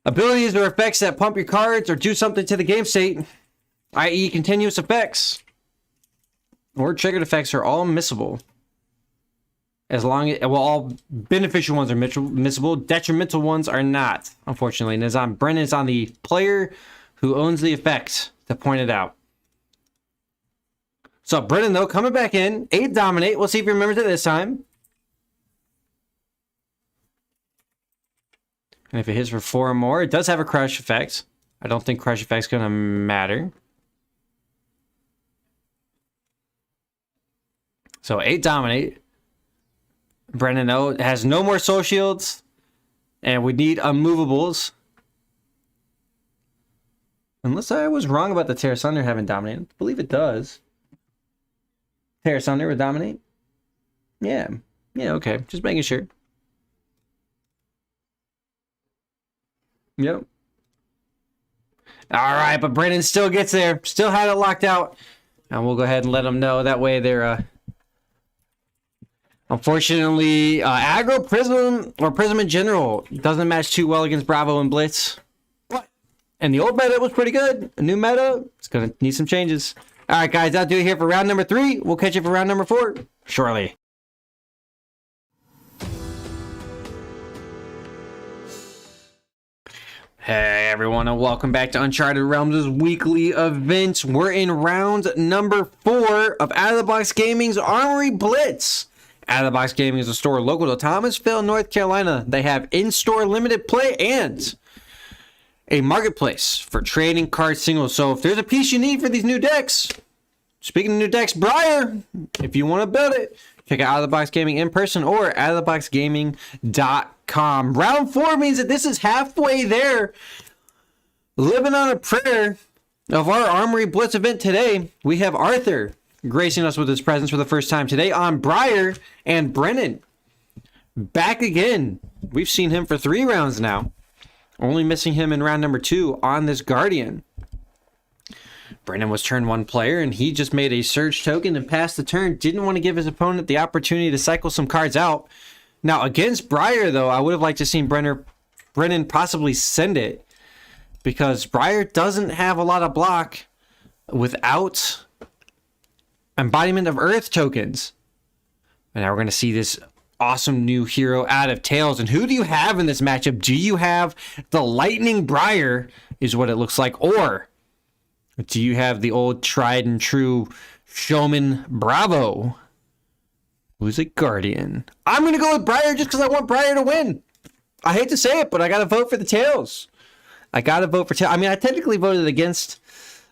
Abilities or effects that pump your cards or do something to the game state, i.e. continuous effects, or triggered effects are all missable. As long as, well, all beneficial ones are missable, detrimental ones are not, unfortunately. And Brennan's on the player who owns the effect to point it out. So Brennan, though, coming back in, 8 dominate. We'll see if he remembers it this time. And if it hits for 4 or more, it does have a crush effect. I don't think crush effect's going to matter. So 8 dominate. Brennan has no more soul shields. And we need unmovables. Unless I was wrong about the Tear Asunder having dominated. I believe it does. Tear Asunder would dominate? Yeah. Yeah, okay. Just making sure. Yep. All right, but Brennan still gets there. Still had it locked out. And we'll go ahead and let them know. That way they're... Unfortunately, aggro Prism or Prism in general doesn't match too well against Bravo and Blitz. What? And the old meta was pretty good. A new meta, it's going to need some changes. All right, guys, that'll do it here for round number 3. We'll catch you for round number 4 shortly. Hey everyone, and welcome back to Uncharted Realms' weekly event. We're in round number 4 of Out of the Box Gaming's Armory Blitz. Out of the Box Gaming is a store local to Thomasville, North Carolina. They have in-store limited play and a marketplace for trading card singles. So if there's a piece you need for these new decks, Speaking of new decks, Briar, if you want to build it, check out Out of the Box Gaming in person or outoftheboxgaming.com. Round 4 means that this is halfway there. Living on a prayer of our Armory Blitz event today, we have Arthur gracing us with his presence for the first time today on Briar, and Brennan back again. We've seen him for 3 rounds now. Only missing him in round number 2 on this Guardian. Brennan was turn 1 player, and he just made a Surge token and passed the turn. Didn't want to give his opponent the opportunity to cycle some cards out. Now, against Briar, though, I would have liked to see Brennan possibly send it, because Briar doesn't have a lot of block without Embodiment of Earth tokens. And now we're going to see this awesome new hero out of Tails. And who do you have in this matchup? Do you have the Lightning Briar, is what it looks like, or do you have the old tried and true Showman Bravo, who's a Guardian? I'm going to go with Briar just because I want Briar to win. I hate to say it, but I got to vote for the Tails. I got to vote for Tails. I mean, I technically voted against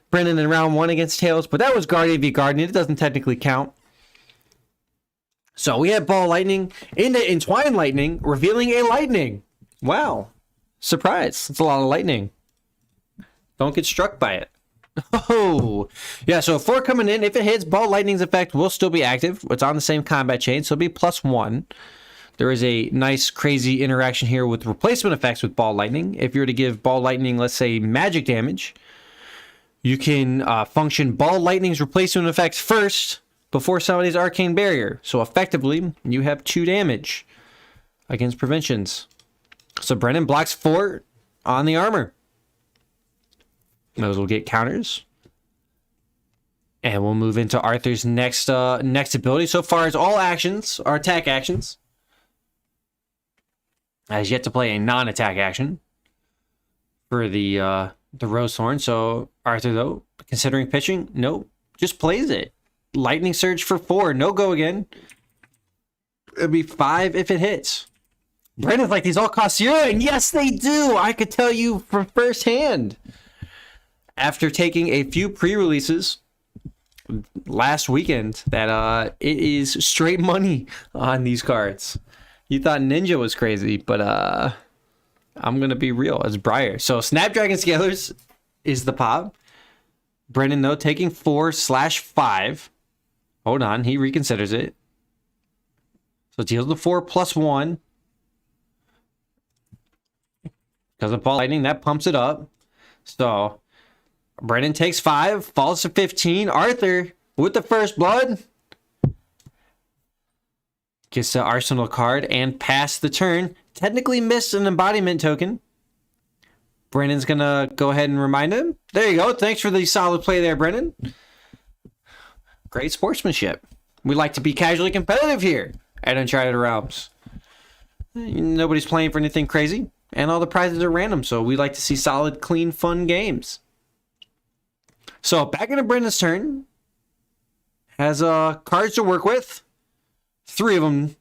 Brennan in round 1 against Tails, but that was Guardian v Guardian. It doesn't technically count. So we have Ball Lightning into Entwine Lightning, revealing a Lightning. Wow. Surprise. That's a lot of lightning. Don't get struck by it. Oh, yeah, so 4 coming in. If it hits, Ball Lightning's effect will still be active. It's on the same combat chain, so it'll be +1. There is a nice, crazy interaction here with replacement effects with Ball Lightning. If you were to give Ball Lightning, let's say, magic damage, you can function Ball Lightning's replacement effect first before somebody's Arcane Barrier. So effectively, you have 2 damage against preventions. So Brennan blocks 4 on the armor. Those will get counters. And we'll move into Arthur's next ability. So far as all actions are attack actions. Has yet to play a non-attack action for the Rose Horn. So Arthur, though, considering pitching, nope, just plays it. Lightning Surge for 4, no go again. It'll be 5 if it hits. Brennan's like, these all cost 0, and yes, they do. I could tell you from firsthand. After taking a few pre-releases last weekend, that it is straight money on these cards. You thought Ninja was crazy, but I'm gonna be real. It's Briar. So Snapdragon Scalers is the pop. Brennan, though, taking 4/5. Hold on, he reconsiders it. So it deals the 4 +1. Because of Ball Lightning, that pumps it up. So Brennan takes 5, falls to 15. Arthur, with the first blood, gets the Arsenal card and pass the turn. Technically missed an embodiment token. Brennan's going to go ahead and remind him. There you go. Thanks for the solid play there, Brennan. Great sportsmanship. We like to be casually competitive here at Uncharted Realms. Nobody's playing for anything crazy, and all the prizes are random, so we like to see solid, clean, fun games. So back into Brennan's turn. Has cards to work with. 3 of them,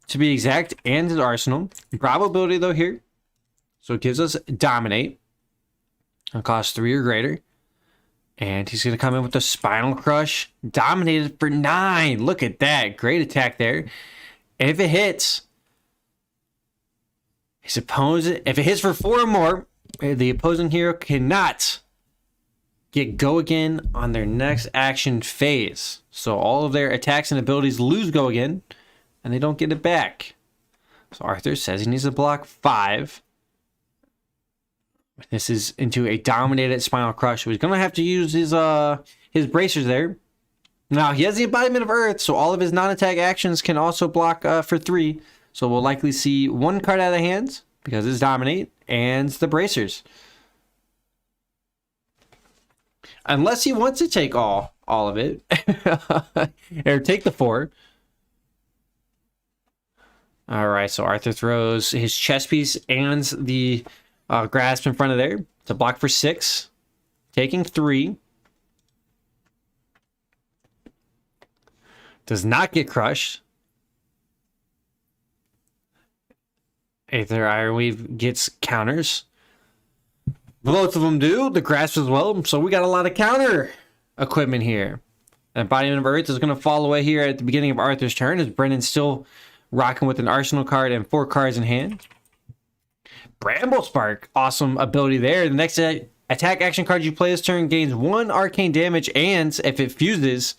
to be exact, and his arsenal. Bravo ability, though, here. So it gives us Dominate. It'll cost 3 or greater. And he's going to come in with the Spinal Crush. Dominated for 9. Look at that. Great attack there. And if it hits, his opponent, if it hits for 4 or more, the opposing hero cannot get go again on their next action phase. So all of their attacks and abilities lose go again, and they don't get it back. So Arthur says he needs to block 5. This is into a dominated Spinal Crush. So he's going to have to use his bracers there. Now, he has the Embodiment of Earth, so all of his non-attack actions can also block for 3. So we'll likely see 1 card out of the hands, because it's Dominate, and the bracers. Unless he wants to take all of it. Or take the 4. All right, so Arthur throws his chess piece and the grasp in front of there to block for 6. Taking 3. Does not get crushed. Aether Ironweave gets counters. Both of them do. The grasp as well. So we got a lot of counter equipment here. Embodiment of Earth is going to fall away here at the beginning of Arthur's turn, as Brennan's still rocking with an Arsenal card and 4 cards in hand. Bramble Spark, awesome ability there. The next attack action card you play this turn gains 1 arcane damage, and if it fuses,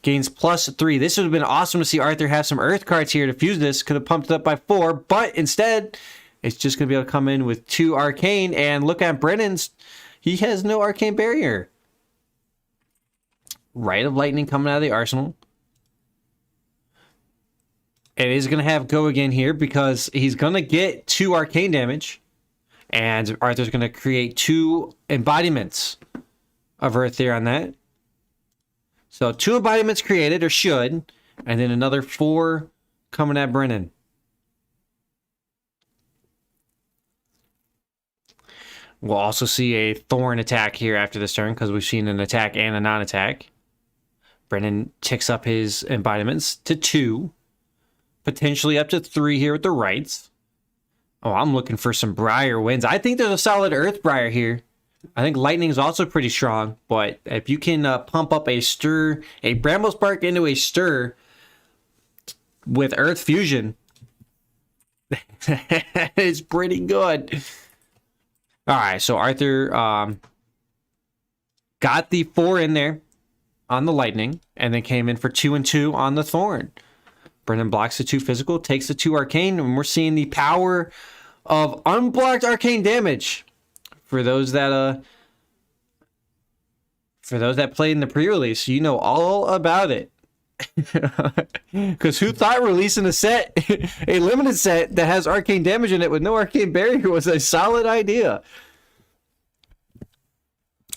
gains +3. This would have been awesome to see Arthur have some Earth cards here to fuse this. Could have pumped it up by 4, but instead, it's just going to be able to come in with 2 arcane, and look at Brennan's. He has no arcane barrier. Rite of Lightning coming out of the arsenal. It is going to have go again here because he's going to get 2 arcane damage. And Arthur's going to create 2 embodiments of Earth there on that. So 2 embodiments created, or should. And then another 4 coming at Brennan. We'll also see a Thorn attack here after this turn because we've seen an attack and a non-attack. Brennan ticks up his embodiments to 2. Potentially up to 3 here with the rights. Oh, I'm looking for some Briar wins. I think there's a solid Earth Briar here. I think Lightning is also pretty strong. But if you can pump up a Stir, a Bramble Spark into a Stir with Earth Fusion, it's pretty good. All right, so Arthur got the 4 in there on the Lightning, and then came in for 2 and 2 on the Thorn. Brennan blocks the 2 physical, takes the 2 arcane, and we're seeing the power of unblocked arcane damage. For those that played in the pre-release, you know all about it. Because who thought releasing a set, a limited set that has arcane damage in it with no arcane barrier was a solid idea?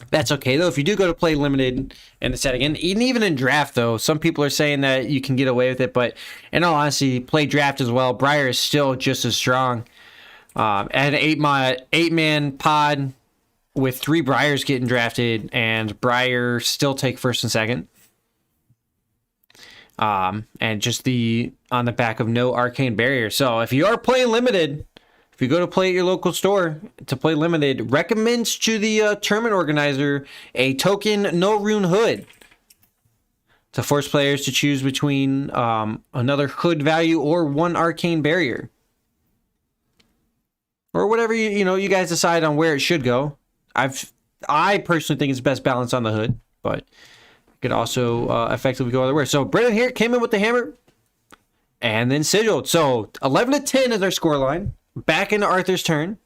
That's okay, though. If you do go to play limited in the set again, even in draft, though, some people are saying that you can get away with it. But in all honesty, play draft as well. Briar is still just as strong. And an 8-man pod with 3 Briars getting drafted, and Briar still take first and second. And just on the back of no arcane barrier. So if you are playing limited, if you go to play at your local store to play limited, recommends to the tournament organizer a token no rune hood to force players to choose between another hood value or 1 arcane barrier, or whatever you guys decide on where it should go. I personally think it's best balance on the hood, but it could also effectively go other way. So Brennan here came in with the hammer and then sigiled. So 11 to 10 is our scoreline. Back into Arthur's turn.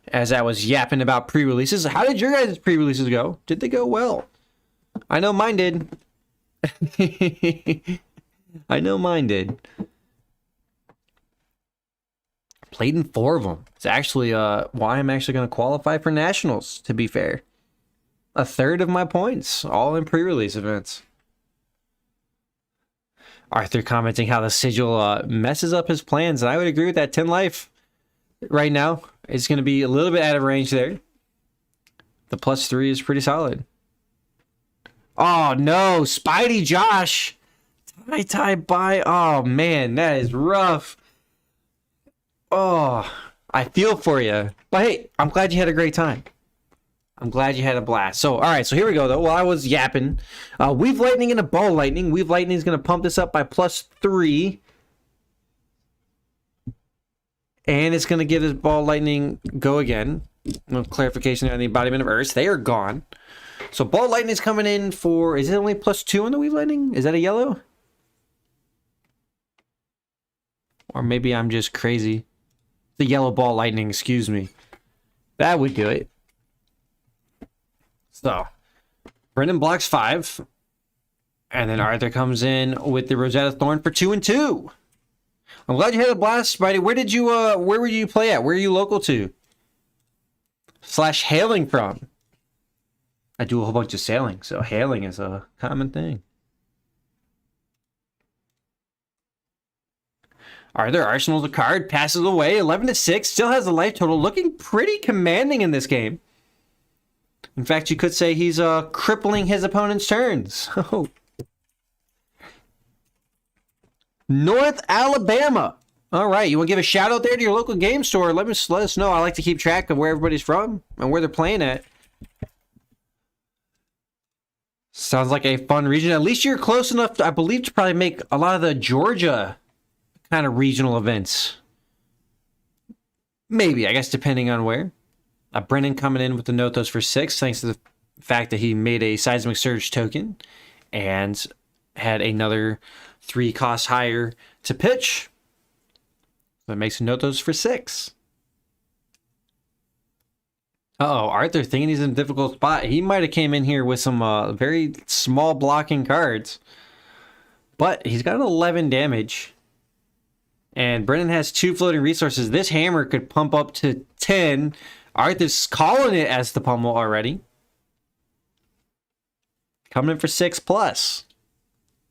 As I was yapping about pre-releases, how did your guys' pre-releases go? Did they go well? I know mine did. I know mine did. Played in 4 of them. It's actually why I'm actually going to qualify for nationals, to be fair. 1/3 of my points, all in pre-release events. Arthur commenting how the sigil messes up his plans, and I would agree with that. 10 life right now is going to be a little bit out of range there. The +3 is pretty solid. Oh no, Spidey Josh. Tie by. Oh man, that is rough. Oh, I feel for you. But hey, I'm glad you had a great time. I'm glad you had a blast. So, all right, so here we go, though. Well, I was yapping. Weave Lightning and a Ball Lightning. Weave Lightning is going to pump this up by +3. And it's going to give this Ball Lightning go again. No clarification on the Embodiment of Earth. They are gone. So, Ball Lightning is coming in for... Is it only +2 on the Weave Lightning? Is that a yellow? Or maybe I'm just crazy. The yellow Ball Lightning, excuse me. That would do it. So, Brendan blocks 5. And then Arthur comes in with the Rosetta Thorn for 2 and 2. I'm glad you had a blast, Spidey. Where were you play at? Where are you local to? / hailing from? I do a whole bunch of sailing, so hailing is a common thing. Arthur arsenals a card, passes away, 11 to 6, still has a life total, looking pretty commanding in this game. In fact, you could say he's crippling his opponent's turns. Oh. North Alabama. All right, you want to give a shout out there to your local game store? Let us know. I like to keep track of where everybody's from and where they're playing at. Sounds like a fun region. At least you're close enough, I believe, to probably make a lot of the Georgia kind of regional events. Maybe, I guess, depending on where. Brennan coming in with the Nothos for 6, thanks to the fact that he made a Seismic Surge token and had another 3 cost higher to pitch. That makes Nothos for 6. Uh-oh, Arthur thinking he's in a difficult spot. He might have came in here with some very small blocking cards. But he's got 11 damage. And Brennan has 2 floating resources. This hammer could pump up to 10. Arthur's calling it as the pummel already. Coming in for 6 plus.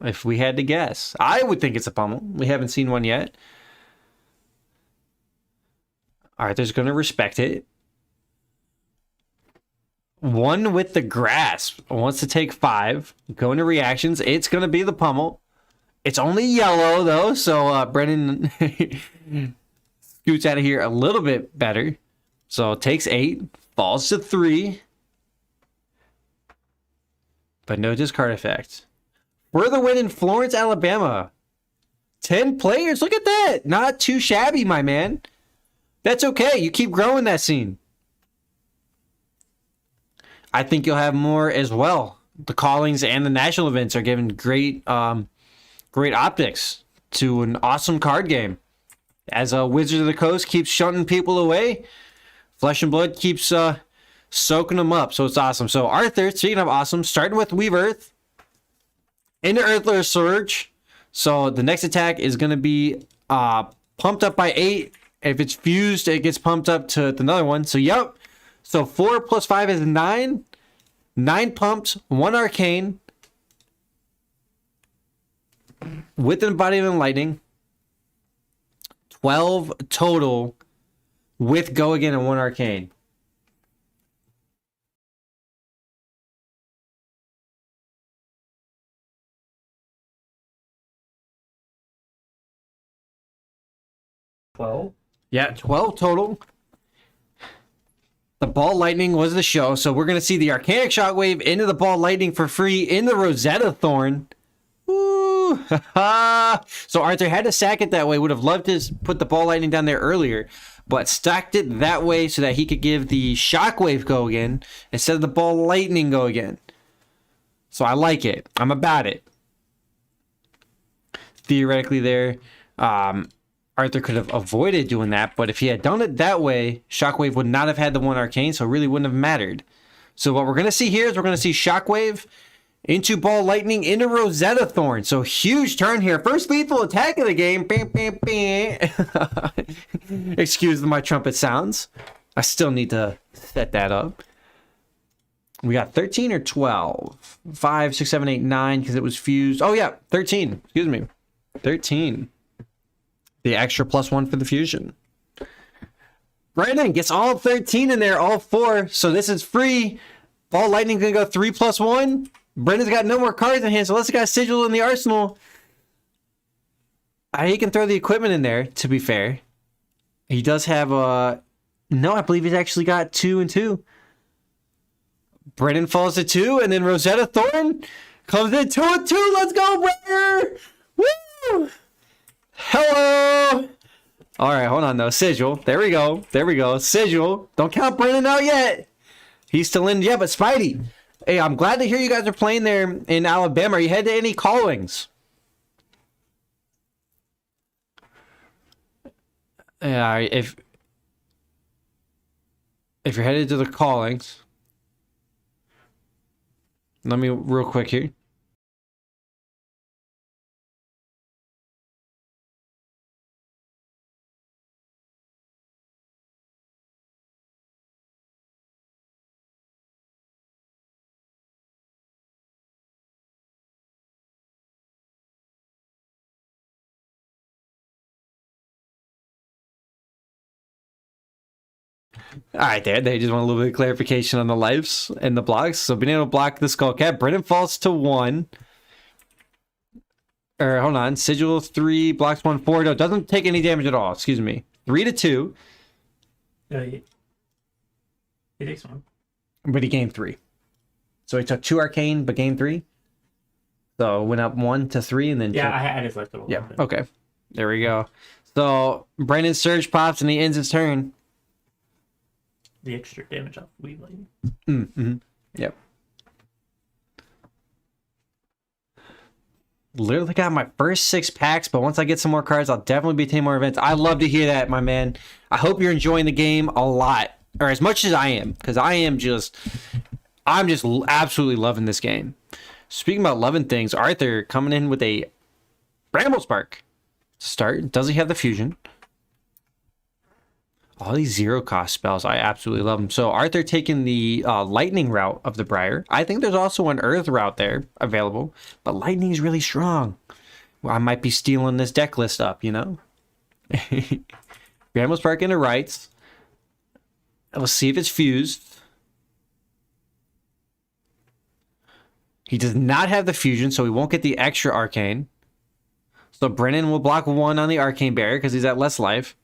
If we had to guess. I would think it's a pummel. We haven't seen one yet. Arthur's going to respect it. 1 with the grasp. Wants to take 5. Go into reactions. It's going to be the pummel. It's only yellow, though, so Brennan scoots out of here a little bit better. So takes 8. Falls to 3. But no discard effect. For the win in Florence, Alabama. 10 players. Look at that. Not too shabby, my man. That's okay. You keep growing that scene. I think you'll have more as well. The callings and the national events are giving great optics to an awesome card game. As Wizards of the Coast keeps shunting people away, Flesh and Blood keeps soaking them up. So it's awesome. So Arthur, speaking of awesome, starting with Weave Earth into Earthler Surge. So the next attack is going to be pumped up by 8. If it's fused, it gets pumped up to another one. So yep. So 4 plus 5 is 9. 9 pumped, 1 arcane. With embodiment lightning. 12 total with go again and 1 arcane. Yeah, 12 total. The Ball Lightning was the show, so we're going to see the Arcanic Shockwave into the Ball Lightning for free in the Rosetta Thorn. Woo! So Arthur had to sack it that way. Would have loved to put the Ball Lightning down there earlier, but stacked it that way so that he could give the Shockwave go again instead of the Ball Lightning go again. So I like it. I'm about it. Theoretically there, Arthur could have avoided doing that, but if he had done it that way, Shockwave would not have had the 1 arcane, so it really wouldn't have mattered. So what we're going to see here is we're going to see Shockwave into Ball Lightning into Rosetta Thorn. So huge turn here. First lethal attack of the game. Bam, bam, bam. Excuse my trumpet sounds. I still need to set that up. We got 13 or 12? 5, 6, 7, 8, 9 because it was fused. Oh yeah, 13. Excuse me. 13. The extra +1 for the fusion. Brandon gets all 13 in there, all 4. So this is free. Ball Lightning gonna go 3 + 1. Brendan's got no more cards in hand, so let's got Sigil in the arsenal. He can throw the equipment in there, to be fair. He does have no, I believe he's actually got 2 and 2. Brendan falls to 2, and then Rosetta Thorn comes in 2 and 2. Let's go, Brendan! Woo! Hello! Alright, hold on though. Sigil. There we go. There we go. Sigil. Don't count Brendan out yet. He's still in. Yeah, but Spidey. Hey, I'm glad to hear you guys are playing there in Alabama. Are you headed to any callings? Yeah, if you're headed to the callings, let me real quick here. All right, there. They just want a little bit of clarification on the lives and the blocks. So being able to block the Skullcat. Brendan falls to 1. Or hold on. Sigil 3, blocks 1, 4. No, doesn't take any damage at all. Excuse me. 3 to 2. He takes 1. But he gained 3. So he took 2 arcane, but gained 3. So went up 1 to 3, and then Yeah, I had his left. Yeah. Okay. There we go. So Brennan surge pops, and he ends his turn. The extra damage off Weebly. Mm-hmm. Yep. Literally got my first 6 packs, but once I get some more cards, I'll definitely be taking more events. I love to hear that, my man. I hope you're enjoying the game a lot, or as much as I am, because I'm just absolutely loving this game. Speaking about loving things, Arthur coming in with a Bramble Spark to start. Does he have the fusion? All these 0-cost spells, I absolutely love them. So Arthur taking the lightning route of the Briar. I think there's also an earth route there available, but lightning is really strong. Well, I might be stealing this deck list up, you know? Bramble Spark into rights. We'll see if it's fused. He does not have the fusion, so he won't get the extra arcane. So Brennan will block 1 on the arcane barrier because he's at less life.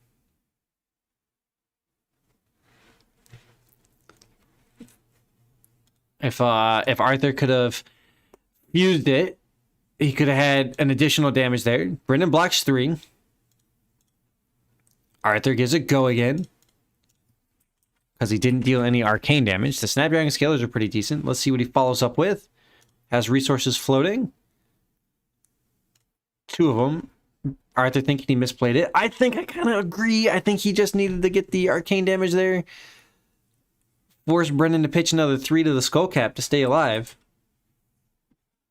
If Arthur could have used it, he could have had an additional damage there. Brennan blocks 3. Arthur gives it go again because he didn't deal any arcane damage. The Snapdragon Scalers are pretty decent. Let's see what he follows up with. Has resources floating. 2 of them. Arthur thinking he misplayed it. I think I kind of agree. I think he just needed to get the arcane damage there. Force Brennan to pitch another 3 to the skull cap to stay alive.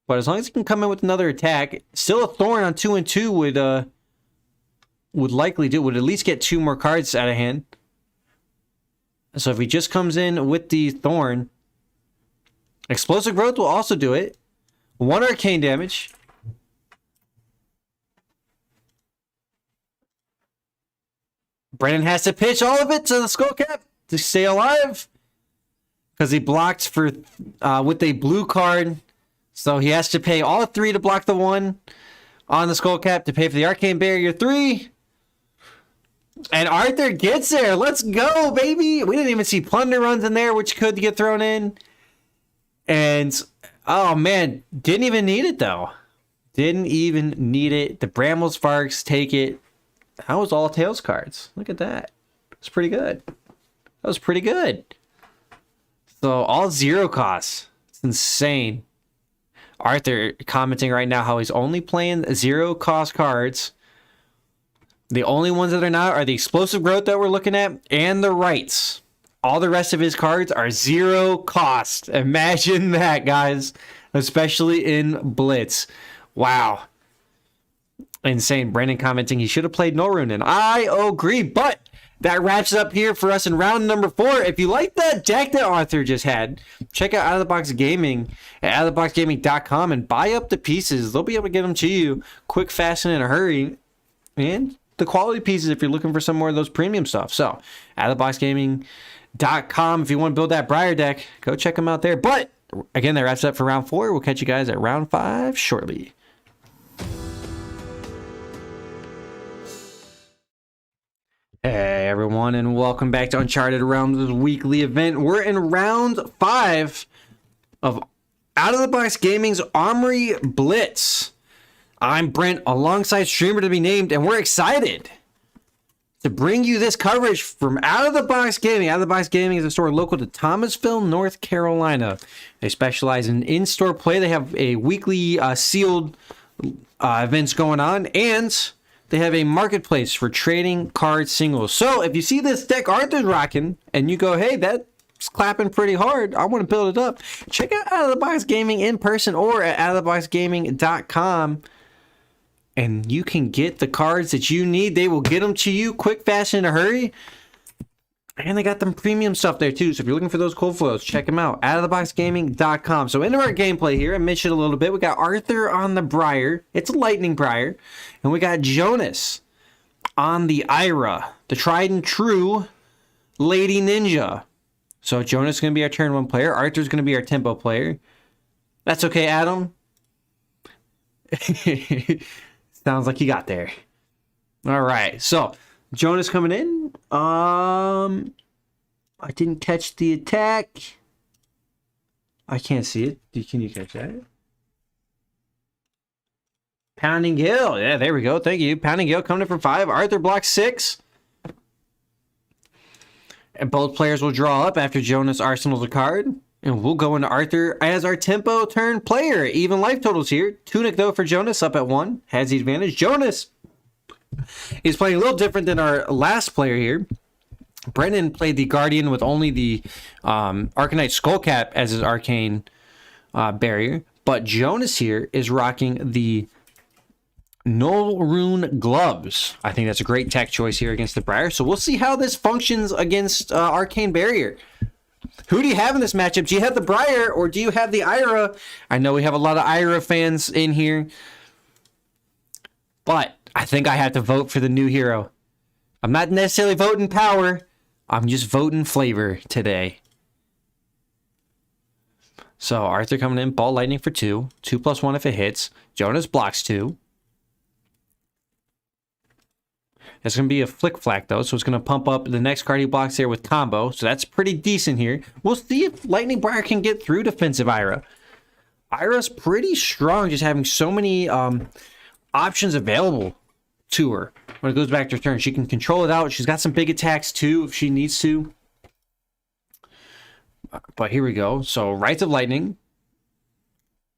But as long as he can come in with another attack, still a Thorn on 2 and 2 would likely do. Would at least get 2 more cards out of hand. So if he just comes in with the Thorn, Explosive Growth will also do it. 1 arcane damage. Brennan has to pitch all of it to the skull cap to stay alive. Because he blocked for with a blue card. So he has to pay all 3 to block the 1 on the skull cap to pay for the arcane barrier 3. And Arthur gets there. Let's go, baby. We didn't even see plunder runs in there, which could get thrown in. And, oh, man, didn't even need it, though. Didn't even need it. The Bramble Sparks take it. That was all Tails cards. Look at that. It's pretty good. That was pretty good. So all 0 costs. It's insane. Arthur commenting right now how he's only playing 0-cost cards. The only ones that are not are the Explosive Growth that we're looking at and the rights. All the rest of his cards are 0 cost. Imagine that, guys. Especially in Blitz. Wow. Insane. Brandon commenting he should have played Norunen. I agree, but that wraps it up here for us in round number 4. If you like that deck that Arthur just had, check out Out of the Box Gaming at outoftheboxgaming.com and buy up the pieces. They'll be able to get them to you quick, fast, and in a hurry. And the quality pieces if you're looking for some more of those premium stuff. So, outoftheboxgaming.com. If you want to build that Briar deck, go check them out there. But, again, that wraps it up for round 4. We'll catch you guys at round 5 shortly. Hey everyone, and welcome back to Uncharted Realms' weekly event. We're in round 5 of Out of the Box Gaming's Armory Blitz. I'm Brent, alongside streamer to be named, and we're excited to bring you this coverage from Out of the Box Gaming. Out of the Box Gaming is a store local to Thomasville, North Carolina. They specialize in-store play. They have a weekly sealed events going on, and they have a marketplace for trading card singles. So if you see this deck Arthur's rocking and you go, hey, that's clapping pretty hard, I want to build it up, check out of the Box Gaming in person or at outoftheboxgaming.com, and you can get the cards that you need. They will get them to you quick, fast, in a hurry. And they got them premium stuff there too. So if you're looking for those cold flows, check them out. Outoftheboxgaming.com. So into our gameplay here, I mentioned a little bit. We got Arthur on the Briar. It's a Lightning Briar. And we got Jonas on the Ira, the tried and true Lady Ninja. So Jonas is going to be our turn 1 player. Arthur's going to be our tempo player. That's okay, Adam. Sounds like you got there. All right. So Jonas coming in. I didn't catch the attack. I can't see it. Can you catch that? Pounding Gale. Yeah, there we go. Thank you. Pounding Gale coming in for 5. Arthur blocks 6. And both players will draw up after Jonas arsenals a card. And we'll go into Arthur as our tempo turn player. Even life totals here. Tunic, though, for Jonas up at 1. Has the advantage. Jonas is playing a little different than our last player here. Brennan played the Guardian with only the Arcanite Skullcap as his arcane barrier. But Jonas here is rocking the Null Rune Gloves. I think that's a great tech choice here against the Briar. So we'll see how this functions against Arcane Barrier. Who do you have in this matchup? Do you have the Briar or do you have the Ira? I know we have a lot of Ira fans in here, but I think I have to vote for the new hero. I'm not necessarily voting power. I'm just voting flavor today. So Arthur coming in, Ball Lightning for 2. 2+1 if it hits. Jonas blocks 2. It's going to be a flick flack though, so it's going to pump up the next card he blocks there with combo. So that's pretty decent here. We'll see if Lightning Briar can get through defensive Ira. Ira's pretty strong, just having so many options available to her. When it goes back to her turn, she can control it out. She's got some big attacks too if she needs to. But here we go. So Rites of Lightning.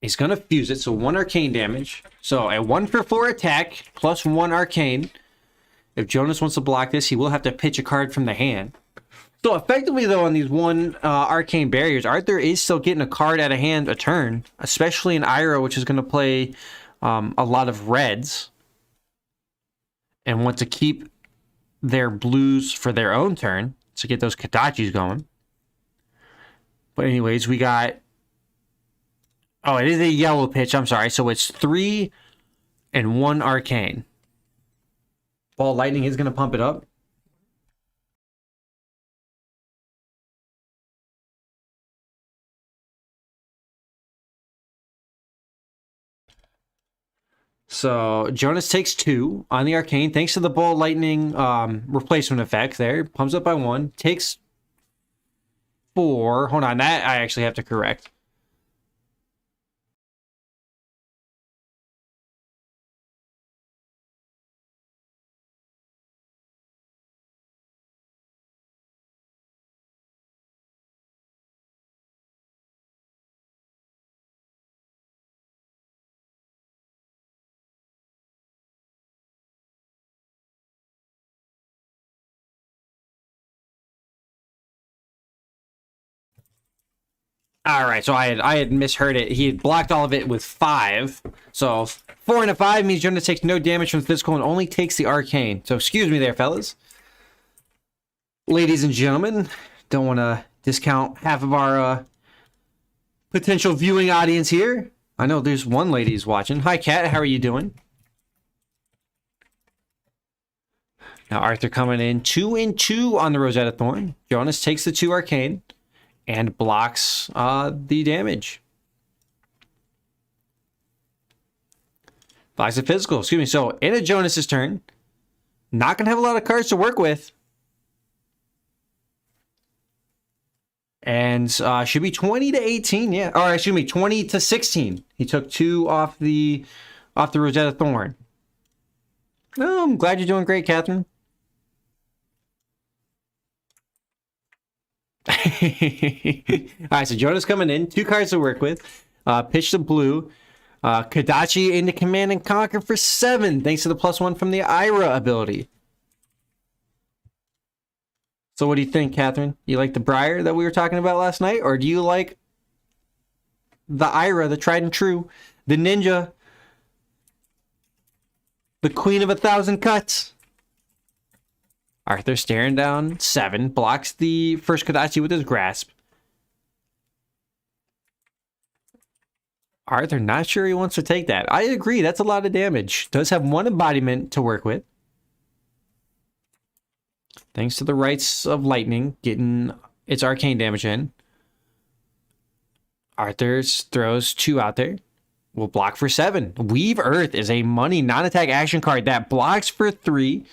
He's going to fuse it. So 1 arcane damage. So a 1 for 4 attack plus 1 arcane. If Jonas wants to block this, he will have to pitch a card from the hand. So effectively, though, on these 1 arcane barriers, Arthur is still getting a card out of hand a turn, especially in Ira, which is going to play a lot of reds and want to keep their blues for their own turn to get those Kadachis going. But anyways, we got... Oh, it is a yellow pitch. I'm sorry. So it's 3 and 1 arcane. Ball Lightning is going to pump it up. So Jonas takes 2 on the arcane thanks to the Ball Lightning replacement effect there. Pumps up by 1. Takes 4. Hold on, that I actually have to correct. All right, so I had misheard it. He had blocked all of it with 5. So 4 and a 5 means Jonas takes no damage from physical and only takes the arcane. So excuse me there, fellas. Ladies and gentlemen, don't want to discount half of our potential viewing audience here. I know there's one lady who's watching. Hi, Kat. How are you doing? Now Arthur coming in 2 and 2 on the Rosetta Thorn. Jonas takes the 2 arcane and blocks the damage. Blocks the physical, excuse me. So in a Jonas's turn, not going to have a lot of cards to work with. And should be 20 to 18, yeah. Or excuse me, 20 to 16. He took 2 off the Rosetta Thorn. Oh, I'm glad you're doing great, Catherine. All right, so Jonas coming in, 2 cards to work with. Pitch the blue. Kadachi into Command and Conquer for 7, thanks to the +1 from the Ira ability. So what do you think, Catherine? You like the Briar that we were talking about last night? Or do you like the Ira, the tried and true, the ninja, the queen of 1,000 cuts? Arthur staring down 7, blocks the first Kadachi with his grasp. Arthur not sure he wants to take that. I agree, that's a lot of damage. Does have 1 embodiment to work with. Thanks to the Rites of Lightning, getting its arcane damage in. Arthur throws 2 out there. Will block for 7. Weave Earth is a money non-attack action card that blocks for 3.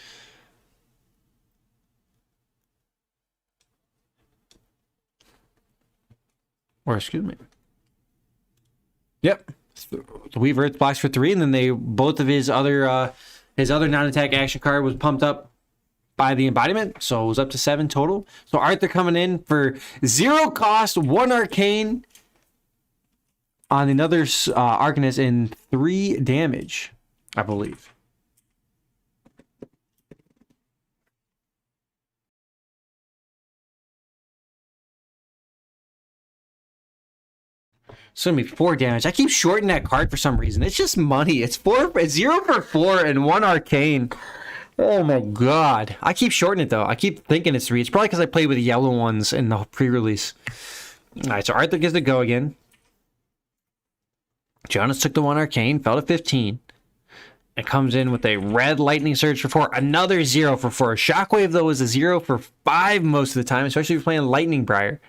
Or excuse me. Yep. The Weave Earth blocks for 3, and then they both of his other non-attack action card was pumped up by the embodiment, so it was up to 7 total. So Arthur coming in for 0 cost, 1 arcane on another Arcanist and 3 damage, I believe. It's gonna be 4 damage. I keep shorting that card for some reason. It's just money. It's 0 for 4 and 1 arcane. Oh my god. I keep shorting it though. I keep thinking it's 3. It's probably because I played with the yellow ones in the pre-release. Alright, so Arthur gets to go again. Jonas took the 1 arcane, fell to 15. It comes in with a red lightning surge for 4. Another 0 for 4. Shockwave though is a 0 for 5 most of the time, especially if you're playing Lightning Briar.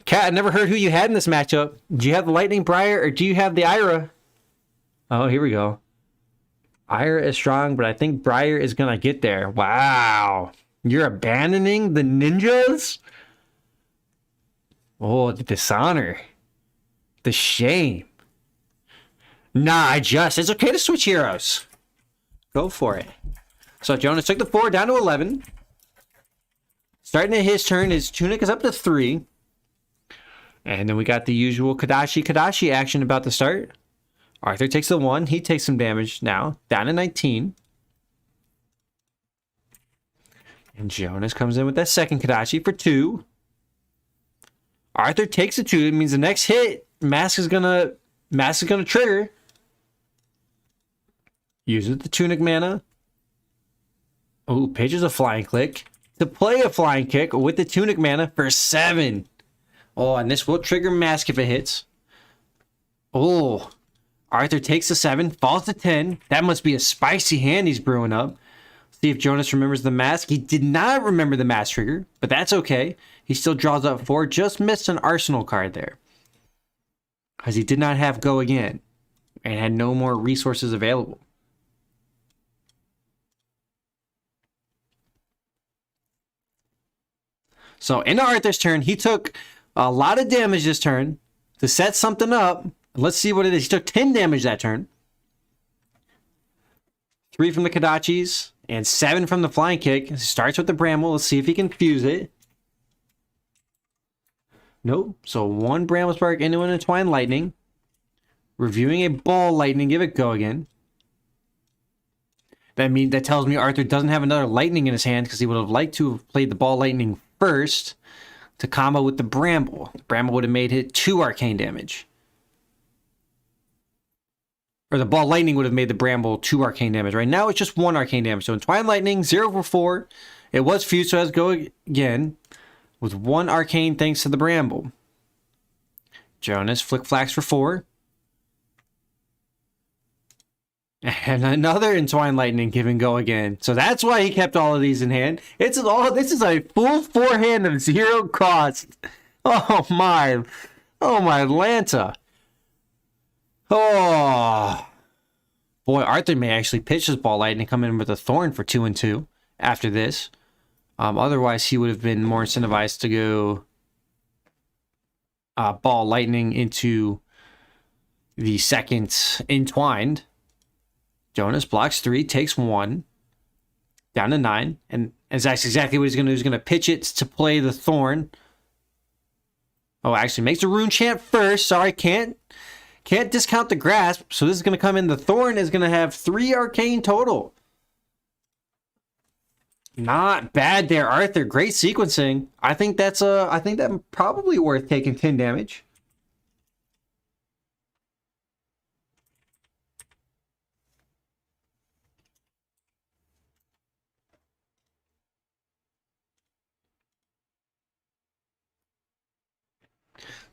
Kat, I never heard who you had in this matchup. Do you have the Lightning Briar or do you have the Ira? Oh, here we go. Ira is strong, but I think Briar is going to get there. Wow. You're abandoning the ninjas? Oh, the dishonor. The shame. Nah, it's okay to switch heroes. Go for it. So Jonas took the 4 down to 11. Starting at his turn, his Tunic is up to 3. And then we got the usual Kadashi action about to start. Arthur takes the 1. He takes some damage now. Down to 19. And Jonas comes in with that second Kadashi for 2. Arthur takes a 2. It means the next hit, Mask is gonna trigger. Uses the Tunic mana. Oh, pitches a flying click. To play a flying kick with the Tunic mana for 7. Oh, and this will trigger Mask if it hits. Oh, Arthur takes the 7, falls to 10. That must be a spicy hand he's brewing up. See if Jonas remembers the Mask. He did not remember the Mask trigger, but that's okay. He still draws up 4. Just missed an Arsenal card there, because he did not have Go Again and had no more resources available. So into Arthur's turn, he took a lot of damage this turn to set something up. Let's see what it is. He took 10 damage that turn. 3 from the Kadachis and 7 from the flying kick. He starts with the Bramble. Let's see if he can fuse it. Nope. So 1 Bramble Spark into an Entwined Lightning. Reviewing a Ball Lightning. Give it Go Again. That tells me Arthur doesn't have another Lightning in his hand because he would have liked to have played the Ball Lightning first to combo with the Bramble. The Bramble would have made it 2 arcane damage. Or the Ball Lightning would have made the Bramble 2 arcane damage. Right now it's just 1 arcane damage. So Entwined Lightning, 0 for 4. It was fused, so it has to go again with 1 arcane thanks to the Bramble. Jonas Flick Flax for 4. And another Entwined Lightning, give and go again. So that's why he kept all of these in hand. This is a full 4 hand of 0 cost. Oh my Atlanta. Oh boy, Arthur may actually pitch his Ball Lightning and come in with a Thorn for 2 and 2 after this. Otherwise, he would have been more incentivized to go Ball Lightning into the second Entwined. Jonas blocks 3, takes 1, down to 9, and that's exactly what he's going to do. He's going to pitch it to play the Thorn. Oh, actually makes a Rune Chant first. Sorry, can't discount the Grasp. So this is going to come in. The Thorn is going to have 3 arcane total. Not bad there, Arthur. Great sequencing. I think that's probably worth taking 10 damage.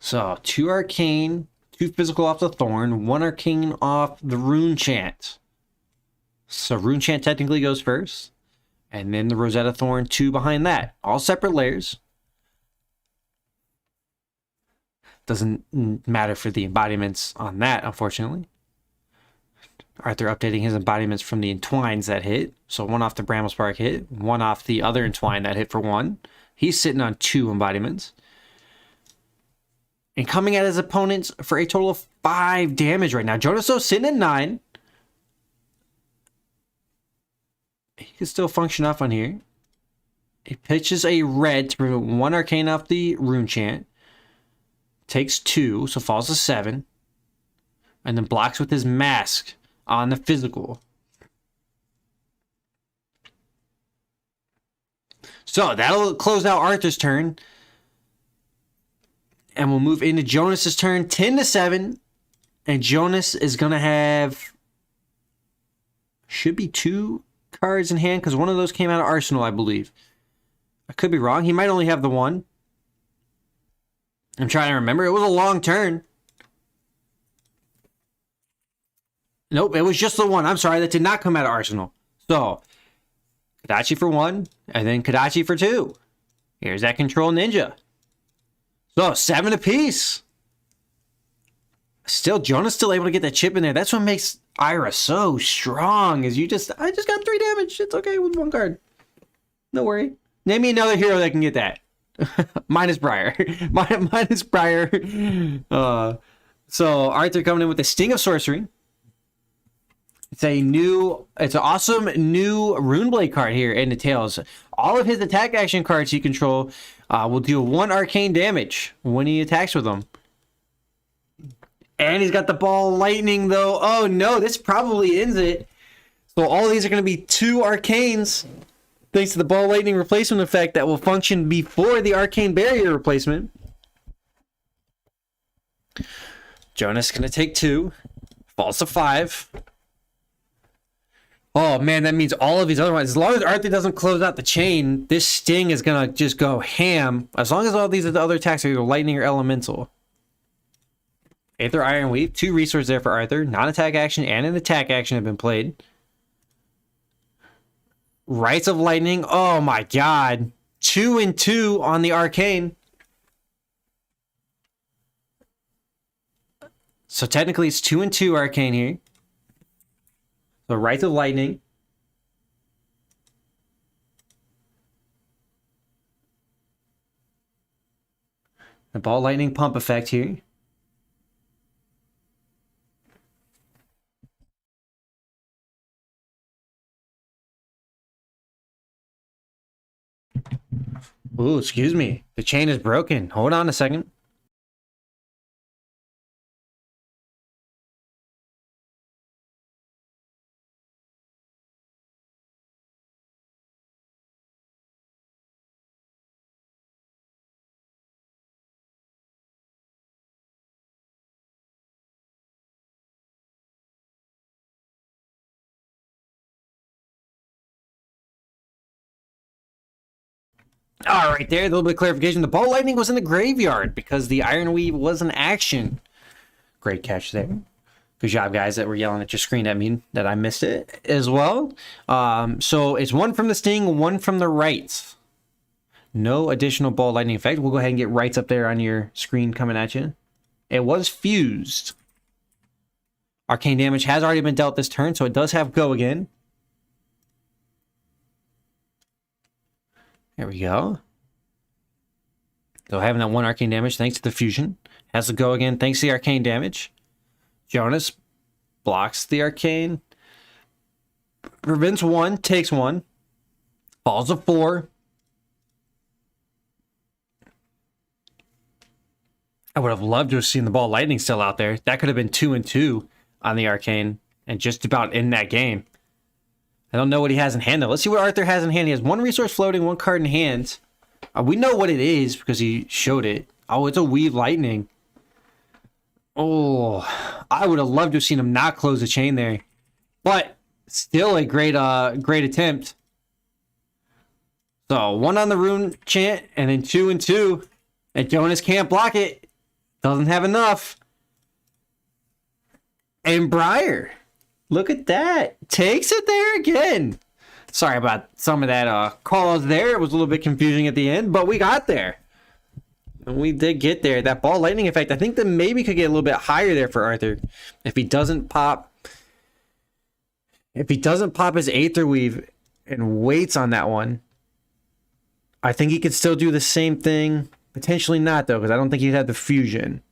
So 2 arcane, 2 physical off the Thorn, 1 arcane off the Rune Chant. So Rune Chant technically goes first, and then the Rosetta Thorn 2 behind that. All separate layers. Doesn't matter for the embodiments on that, unfortunately. Arthur updating his embodiments from the Entwines that hit. So 1 off the Bramble Spark hit, 1 off the other Entwine that hit for 1. He's sitting on 2 embodiments. And coming at his opponents for a total of 5 damage right now. Jonas though sitting at 9. He can still function off on here. He pitches a red to prevent 1 arcane off the rune chant. Takes 2, so falls to 7. And then blocks with his mask on the physical. So that'll close out Arthur's turn. And we'll move into Jonas's turn, 10 to 7. And Jonas is going to have... should be 2 cards in hand, because one of those came out of Arsenal, I believe. I could be wrong. He might only have the 1. I'm trying to remember. It was a long turn. Nope, it was just the 1. I'm sorry, that did not come out of Arsenal. So, Kodachi for 1, and then Kodachi for 2. Here's that Control Ninja. So, 7 apiece. Still, Jonah's still able to get that chip in there. That's what makes Ira so strong, is I just got 3 damage. It's okay with 1 card. No worry. Name me another hero that can get that. Minus Briar. Minus Briar. So, Arthur coming in with the Sting of Sorcery. It's an awesome new Runeblade card here in the tails. All of his attack action cards he control will deal 1 arcane damage when he attacks with them. And he's got the ball lightning though. Oh no, this probably ends it. So all these are going to be 2 arcanes. Thanks to the ball lightning replacement effect that will function before the arcane barrier replacement. Jonas going to take 2. Falls to 5. Oh man, that means all of these other ones. As long as Arthur doesn't close out the chain, this Sting is going to just go ham. As long as all these other attacks are either lightning or elemental. Aether Iron Weave, 2 resources there for Arthur. Non-attack action and an attack action have been played. Rites of Lightning, oh my god. 2 and 2 on the arcane. So technically it's 2 and 2 arcane here. So Rites of Lightning. The ball lightning pump effect here. Ooh, excuse me. The chain is broken. Hold on a second. All right, there, a little bit of clarification. The ball lightning was in the graveyard because the Iron Weave was an action. Great catch there. Good job, guys, that were yelling at your screen at me that I missed it as well. So it's 1 from the Sting, 1 from the Rites. No additional ball lightning effect. We'll go ahead and get Rites up there on your screen coming at you. It was fused. Arcane damage has already been dealt this turn, so it does have go again. There we go. So having that 1 arcane damage thanks to the fusion. Has to go again thanks to the arcane damage. Jonas blocks the arcane. Prevents 1, takes 1. Falls to 4. I would have loved to have seen the ball lightning still out there. That could have been 2 and 2 on the arcane and just about in that game. I don't know what he has in hand though. Let's see what Arthur has in hand. He has 1 resource floating, 1 card in hand. We know what it is because he showed it. Oh, it's a Weave Lightning. Oh, I would have loved to have seen him not close the chain there. But still a great attempt. So 1 on the rune chant and then 2 and 2. And Jonas can't block it. Doesn't have enough. And Briar. Look at that. Takes it there again. Sorry about some of that calls there. It was a little bit confusing at the end, but we got there. And we did get there. That ball lightning effect, I think that maybe could get a little bit higher there for Arthur. If he doesn't pop his Aether Weave and waits on that one, I think he could still do the same thing. Potentially not though, because I don't think he'd have the fusion.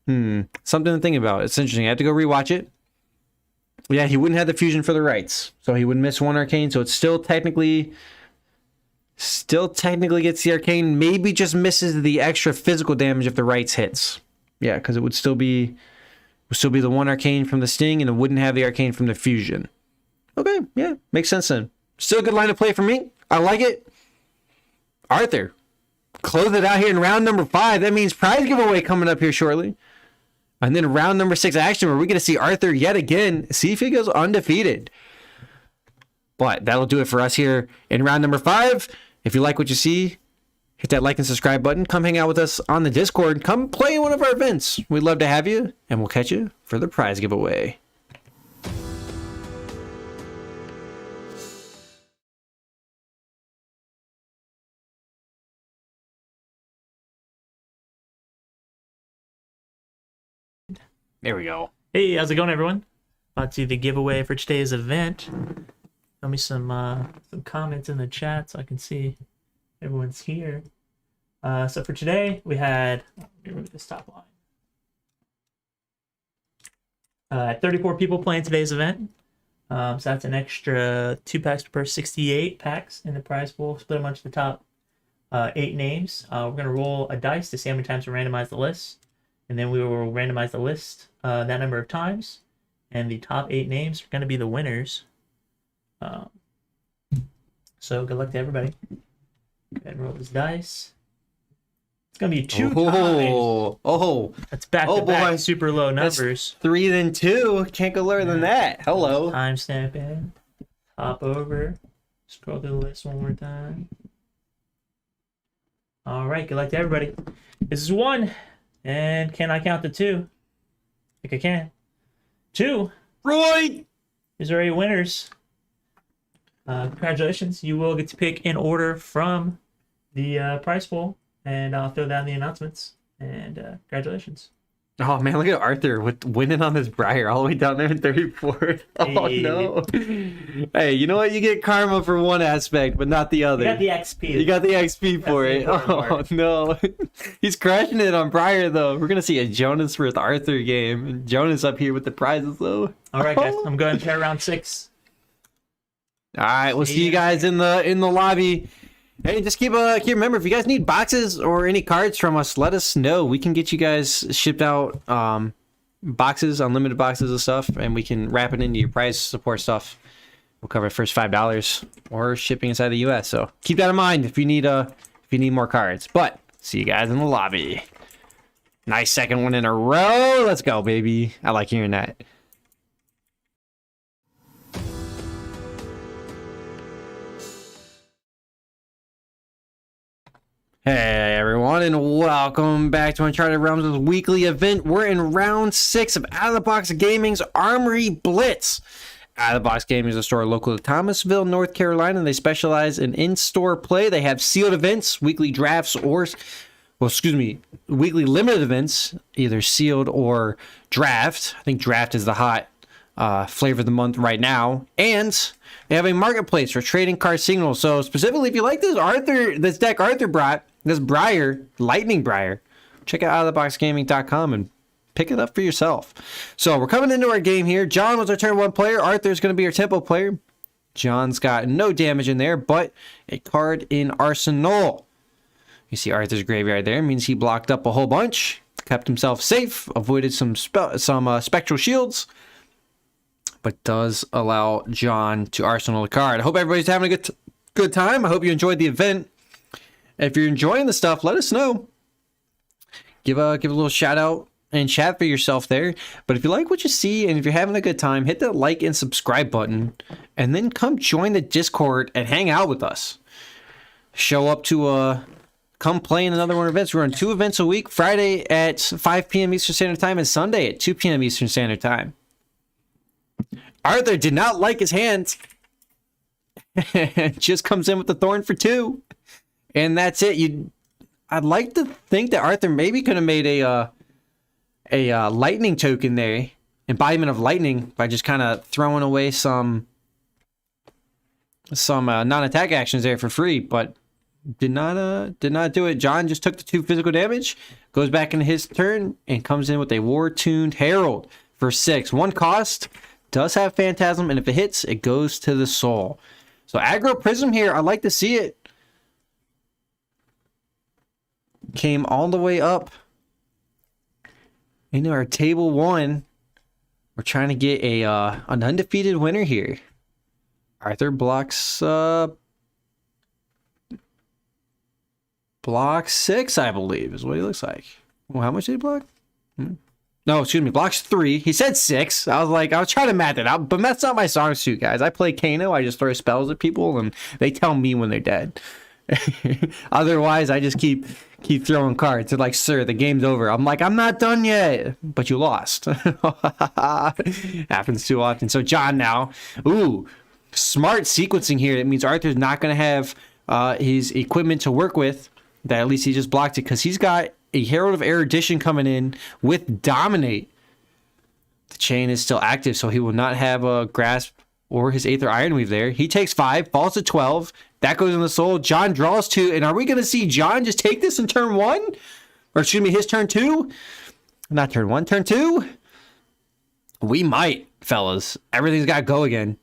Something to think about. It's interesting. I had to go rewatch it. Yeah, he wouldn't have the fusion for the rights, so he would miss one arcane. So it still technically gets the arcane. Maybe just misses the extra physical damage if the rights hits. Yeah, because it would still be the one arcane from the sting, and it wouldn't have the arcane from the fusion. Okay, yeah, makes sense then. Still a good line of play for me. I like it. Arthur, close it out here in round number 5. That means prize giveaway coming up here shortly. And then round number 6 action, where we're going to see Arthur yet again, see if he goes undefeated. But that'll do it for us here in round number 5. If you like what you see, hit that like and subscribe button. Come hang out with us on the Discord. Come play in one of our events. We'd love to have you, and we'll catch you for the prize giveaway. There we go. Hey, how's it going, everyone? About to do the giveaway for today's event. Tell me some comments in the chat so I can see everyone's here. So for today, we had, let me remove this top line. 34 people playing today's event. So that's an extra 2 packs per 68 packs in the prize pool. Split amongst the top 8 names. We're going to roll a dice to see how many times we randomize the list. And then we will randomize the list that number of times. And the top 8 names are going to be the winners. So good luck to everybody. Go ahead and roll this dice. It's going to be 2 times. Oh. That's back-to-back super low numbers. That's 3 then 2. Can't go lower than that. Hello. Timestamp in. Hop over. Scroll through the list one more time. All right. Good luck to everybody. This is 1. And can I count to 2? I think I can. 2. Roy! These are 8 winners. Congratulations. You will get to pick in order from the prize pool. And I'll throw down the announcements. And congratulations. Oh, man, look at Arthur with winning on this Briar all the way down there in 34th. Oh, Hey. no. Hey, you know what? You get karma for one aspect, but not the other. You got the XP. You got the XP for the it. important Oh, part. no. He's crushing it on Briar, though. We're going to see a Jonas versus Arthur game. And Jonas up here with the prizes, though. All right, guys. I'm going to pair round 6. All right, we'll see you guys in the lobby. Hey, just keep remember, if you guys need boxes or any cards from us, let us know. We can get you guys shipped out boxes, unlimited boxes of stuff, and we can wrap it into your prize support stuff. We'll cover the first $5 or shipping inside the US. So keep that in mind if you need more cards. But see you guys in the lobby. Nice second one in a row. Let's go, baby. I like hearing that. Hey everyone, and welcome back to Uncharted Realms' weekly event. We're in round 6 of Out of the Box Gaming's Armory Blitz. Out of the Box Gaming is a store local to Thomasville, North Carolina. They specialize in-store play. They have sealed events, weekly drafts, weekly limited events, either sealed or draft. I think draft is the hot flavor of the month right now. And they have a marketplace for trading card signals. So specifically, if you like this deck Arthur brought, this Briar, Lightning Briar, check out outoftheboxgaming.com and pick it up for yourself. So we're coming into our game here. John was our turn 1 player. Arthur's going to be our tempo player. John's got no damage in there, but a card in Arsenal. You see Arthur's graveyard there. It means he blocked up a whole bunch, kept himself safe, avoided some spectral shields, but does allow John to arsenal the card. I hope everybody's having a good time. I hope you enjoyed the event. If you're enjoying the stuff, let us know. Give a little shout out and chat for yourself there. But if you like what you see and if you're having a good time, hit that like and subscribe button, and then come join the Discord and hang out with us. Show up to come play in another one of our events. We're on 2 events a week, Friday at 5 p.m. Eastern Standard Time and Sunday at 2 p.m. Eastern Standard Time. Arthur did not like his hands. Just comes in with the Thorn for 2. And that's it. I'd like to think that Arthur maybe could have made a lightning token there, embodiment of lightning, by just kind of throwing away some non-attack actions there for free, but did not do it. John just took the 2 physical damage, goes back into his turn, and comes in with a War-tuned Herald for 6. 1 cost, does have Phantasm, and if it hits, it goes to the soul. So aggro Prism here, I like to see it. Came all the way up into our table 1. We're trying to get a an undefeated winner here. Arthur blocks block 6, I believe, is what he looks like. Well, how much did he block? No, excuse me, blocks 3. He said 6. I was trying to math it out, but that's not my song suit, guys. I play Kano. I just throw spells at people, and they tell me when they're dead. Otherwise, I just keep throwing cards. They're like, sir, the game's over. I'm like, I'm not done yet, but you lost. Happens too often. So John now, ooh, smart sequencing here. That means Arthur's not going to have his equipment to work with. That at least he just blocked it because he's got a Herald of Erudition coming in with Dominate. The chain is still active, so he will not have a Grasp or his Aether Ironweave there. He takes 5, falls to 12. That goes in the soul. John draws 2. And are we going to see John just take this in turn 1? Or excuse me, his turn 2? Not turn 1, turn 2? We might, fellas. Everything's got to go again.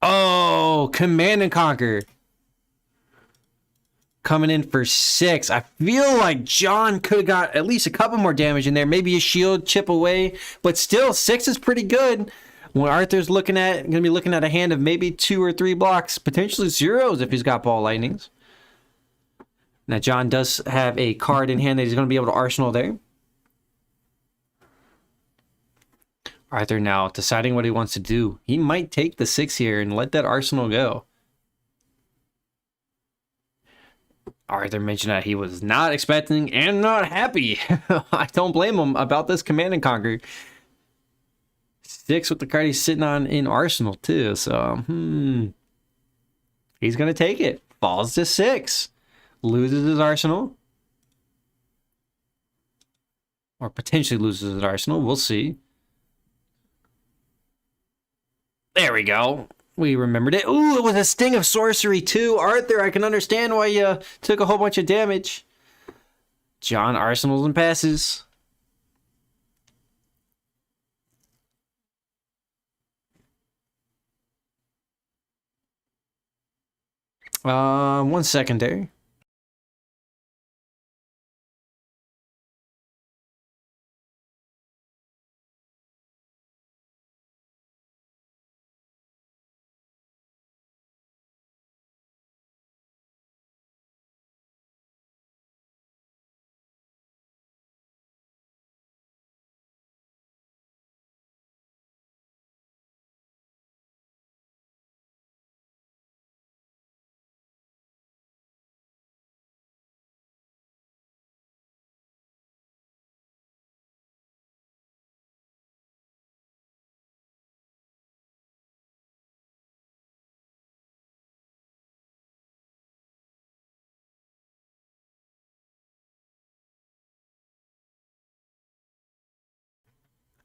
Oh, Command and Conquer. Coming in for 6. I feel like John could have got at least a couple more damage in there. Maybe a shield chip away. But still, 6 is pretty good. When Arthur's going to be looking at a hand of maybe 2 or 3 blocks, potentially zeros if he's got Ball Lightnings. Now, John does have a card in hand that he's going to be able to arsenal there. Arthur now deciding what he wants to do. He might take the 6 here and let that arsenal go. Arthur mentioned that he was not expecting and not happy. I don't blame him about this Command and Conquer. 6 with the card he's sitting on in Arsenal too, so he's gonna take it. Falls to 6, loses his Arsenal, or potentially loses his Arsenal. We'll see. There we go. We remembered it. Ooh, it was a Sting of Sorcery too. Arthur, I can understand why you took a whole bunch of damage. John arsenals and passes. One secondary.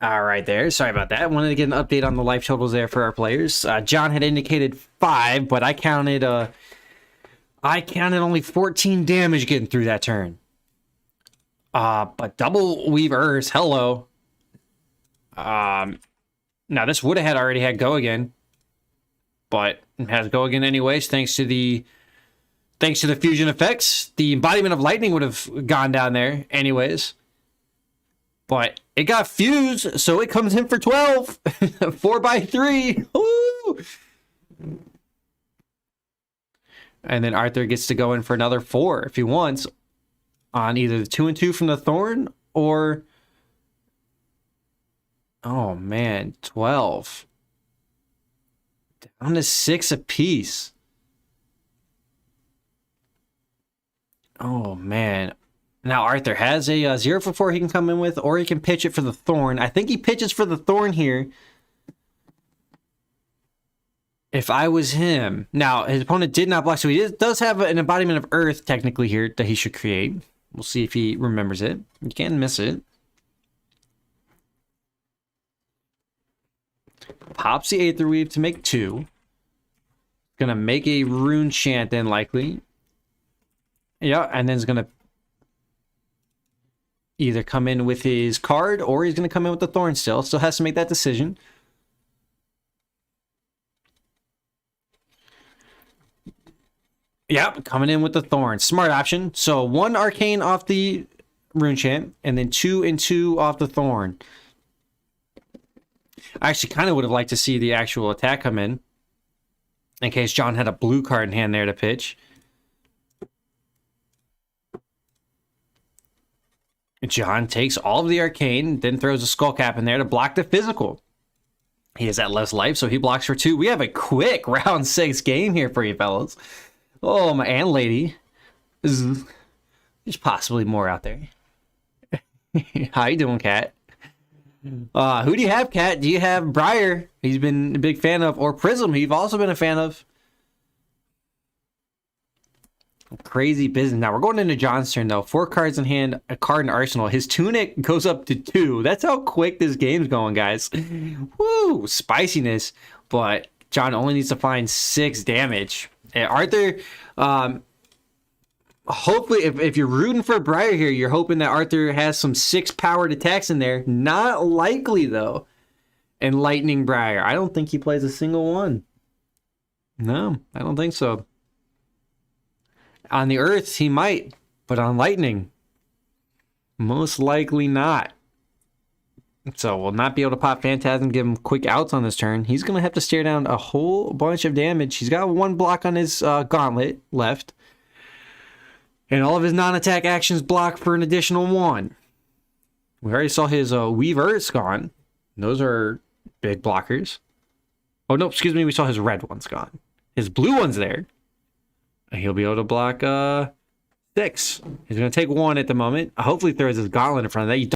All right, there. Sorry about that. Wanted to get an update on the life totals there for our players. John had indicated 5, but I counted only 14 damage getting through that turn. But double weavers, hello. Now this would have already had go again, but it has go again anyways. Thanks to the fusion effects, the embodiment of lightning would have gone down there anyways. But it got fused, so it comes in for 12. 4x3. Woo! And then Arthur gets to go in for another 4 if he wants on either the 2 and 2 from the Thorn or... Oh, man. 12. Down to 6 apiece. Oh, man. Now Arthur has a 0 for 4 he can come in with, or he can pitch it for the Thorn. I think he pitches for the Thorn here. If I was him. Now, his opponent did not block, so he does have an embodiment of Earth, technically, here, that he should create. We'll see if he remembers it. You can't miss it. Pops the Aether Weave to make 2. Gonna make a rune chant then, likely. Yeah, and then he's gonna either come in with his card or he's gonna come in with the thorn still. Still has to make that decision. Yep, coming in with the thorn. Smart option. So 1 arcane off the rune chant, and then 2 and 2 off the thorn. I actually kind of would have liked to see the actual attack come in case John had a blue card in hand there to pitch. John takes all of the arcane, then throws a skull cap in there to block the physical. He has that less life, so he blocks for 2. We have a quick round 6 game here for you fellas. Oh, my and lady. There's possibly more out there. How you doing, Cat? Who do you have, Cat? Do you have Briar? He's been a big fan of, or Prism? You've also been a fan of. Crazy business. Now we're going into John's turn though. 4 cards in hand, a card in arsenal. His tunic goes up to 2. That's how quick this game's going, guys. Woo, spiciness. But John only needs to find 6 damage. And Arthur, hopefully, if you're rooting for Briar here, you're hoping that Arthur has some 6 powered attacks in there. Not likely though. And Lightning Briar, I don't think he plays a single one. No, I don't think so. On the Earth, he might, but on Lightning, most likely not. So we'll not be able to pop Phantasm, give him quick outs on this turn. He's going to have to stare down a whole bunch of damage. He's got 1 block on his gauntlet left. And all of his non-attack actions block for an additional 1. We already saw his Weave Earths gone. Those are big blockers. Oh, no, excuse me. We saw his red ones gone. His blue one's there. He'll be able to block 6. He's going to take 1 at the moment. Hopefully throws his gauntlet in front of that. You